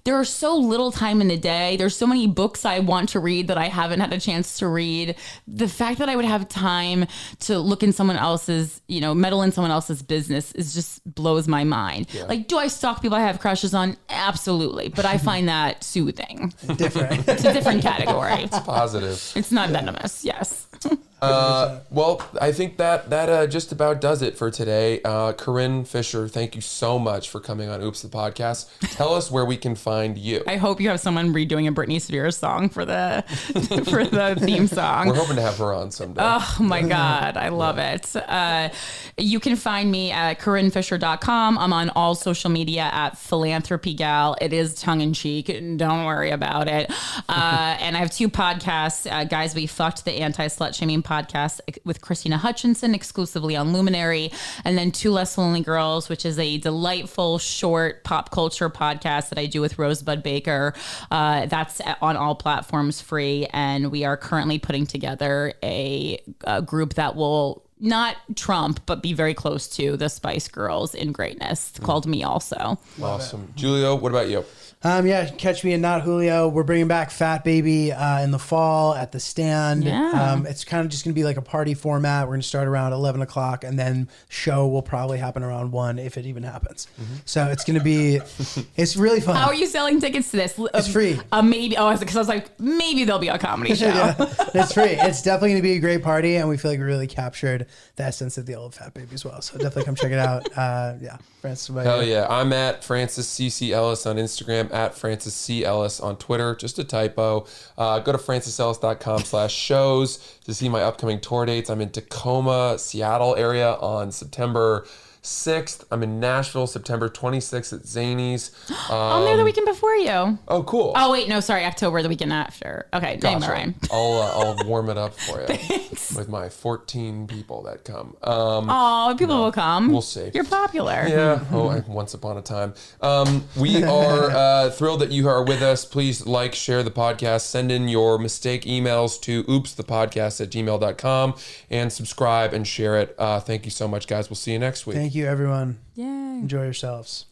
Speaker 8: there are so little time in the day. There's so many books I want to read that I haven't had a chance to read. The fact that I would have time to look in someone else's, meddle in someone else's business is just blows my mind. Yeah. Like, do I stalk people I have crushes on? Absolutely. But I find that soothing.
Speaker 6: Different.
Speaker 8: It's a different category.
Speaker 5: It's positive.
Speaker 8: It's not venomous. Yes.
Speaker 5: Well, I think that just about does it for today. Corinne Fisher, thank you so much for coming on Oops the Podcast. Tell us where we can find you.
Speaker 8: I hope you have someone redoing a Britney Spears song for the theme song.
Speaker 5: We're hoping to have her on someday.
Speaker 8: Oh my God, I love it. You can find me at CorinneFisher.com. I'm on all social media at PhilanthropyGal. It is tongue in cheek. Don't worry about it. And I have two podcasts, Guys We Fucked, the anti-slut shaming podcast with Christina Hutchinson, exclusively on Luminary, and then Two Less Lonely Girls, which is a delightful short pop culture podcast that I do with Rosebud Baker. That's on all platforms, free, and we are currently putting together a group that will not trump, but be very close to the Spice Girls in greatness, called Me Also.
Speaker 5: Awesome. Giulio, what about you?
Speaker 6: Catch me at Not Julio. We're bringing back Fat Baby in the fall at the Stand.
Speaker 8: Yeah.
Speaker 6: It's kind of just going to be like a party format. We're going to start around 11 o'clock and then show will probably happen around 1 if it even happens. So it's going to be, it's really fun.
Speaker 8: How are you selling tickets to this?
Speaker 6: It's free.
Speaker 8: Maybe. Oh, because I was like, maybe there'll be a comedy show.
Speaker 6: Yeah, it's free. It's definitely going to be a great party, and we feel like we really captured the essence of the old Fat Baby as well. So definitely come check it out. Francis.
Speaker 5: Hell yeah. I'm at Francis CC Ellis on Instagram, at Francis C. Ellis on Twitter. Just a typo. Go to francisellis.com/shows to see my upcoming tour dates. I'm in Tacoma, Seattle area on September 6th. I'm in Nashville, September 26th at Zany's.
Speaker 8: I'm there the weekend before you.
Speaker 5: Oh, cool.
Speaker 8: Oh, wait, no, sorry, October, the weekend after. Okay,
Speaker 5: Gotcha.
Speaker 8: never mind.
Speaker 5: I'll warm it up for you.
Speaker 8: Thanks.
Speaker 5: With my 14 people that come.
Speaker 8: People will come.
Speaker 5: We'll see.
Speaker 8: You're popular.
Speaker 5: Yeah. Once upon a time. We are thrilled that you are with us. Please like, share the podcast, send in your mistake emails to oopsthepodcast@gmail.com, and subscribe and share it. Thank you so much, guys. We'll see you next week.
Speaker 6: Thank you, everyone.
Speaker 8: Yay.
Speaker 6: Enjoy yourselves.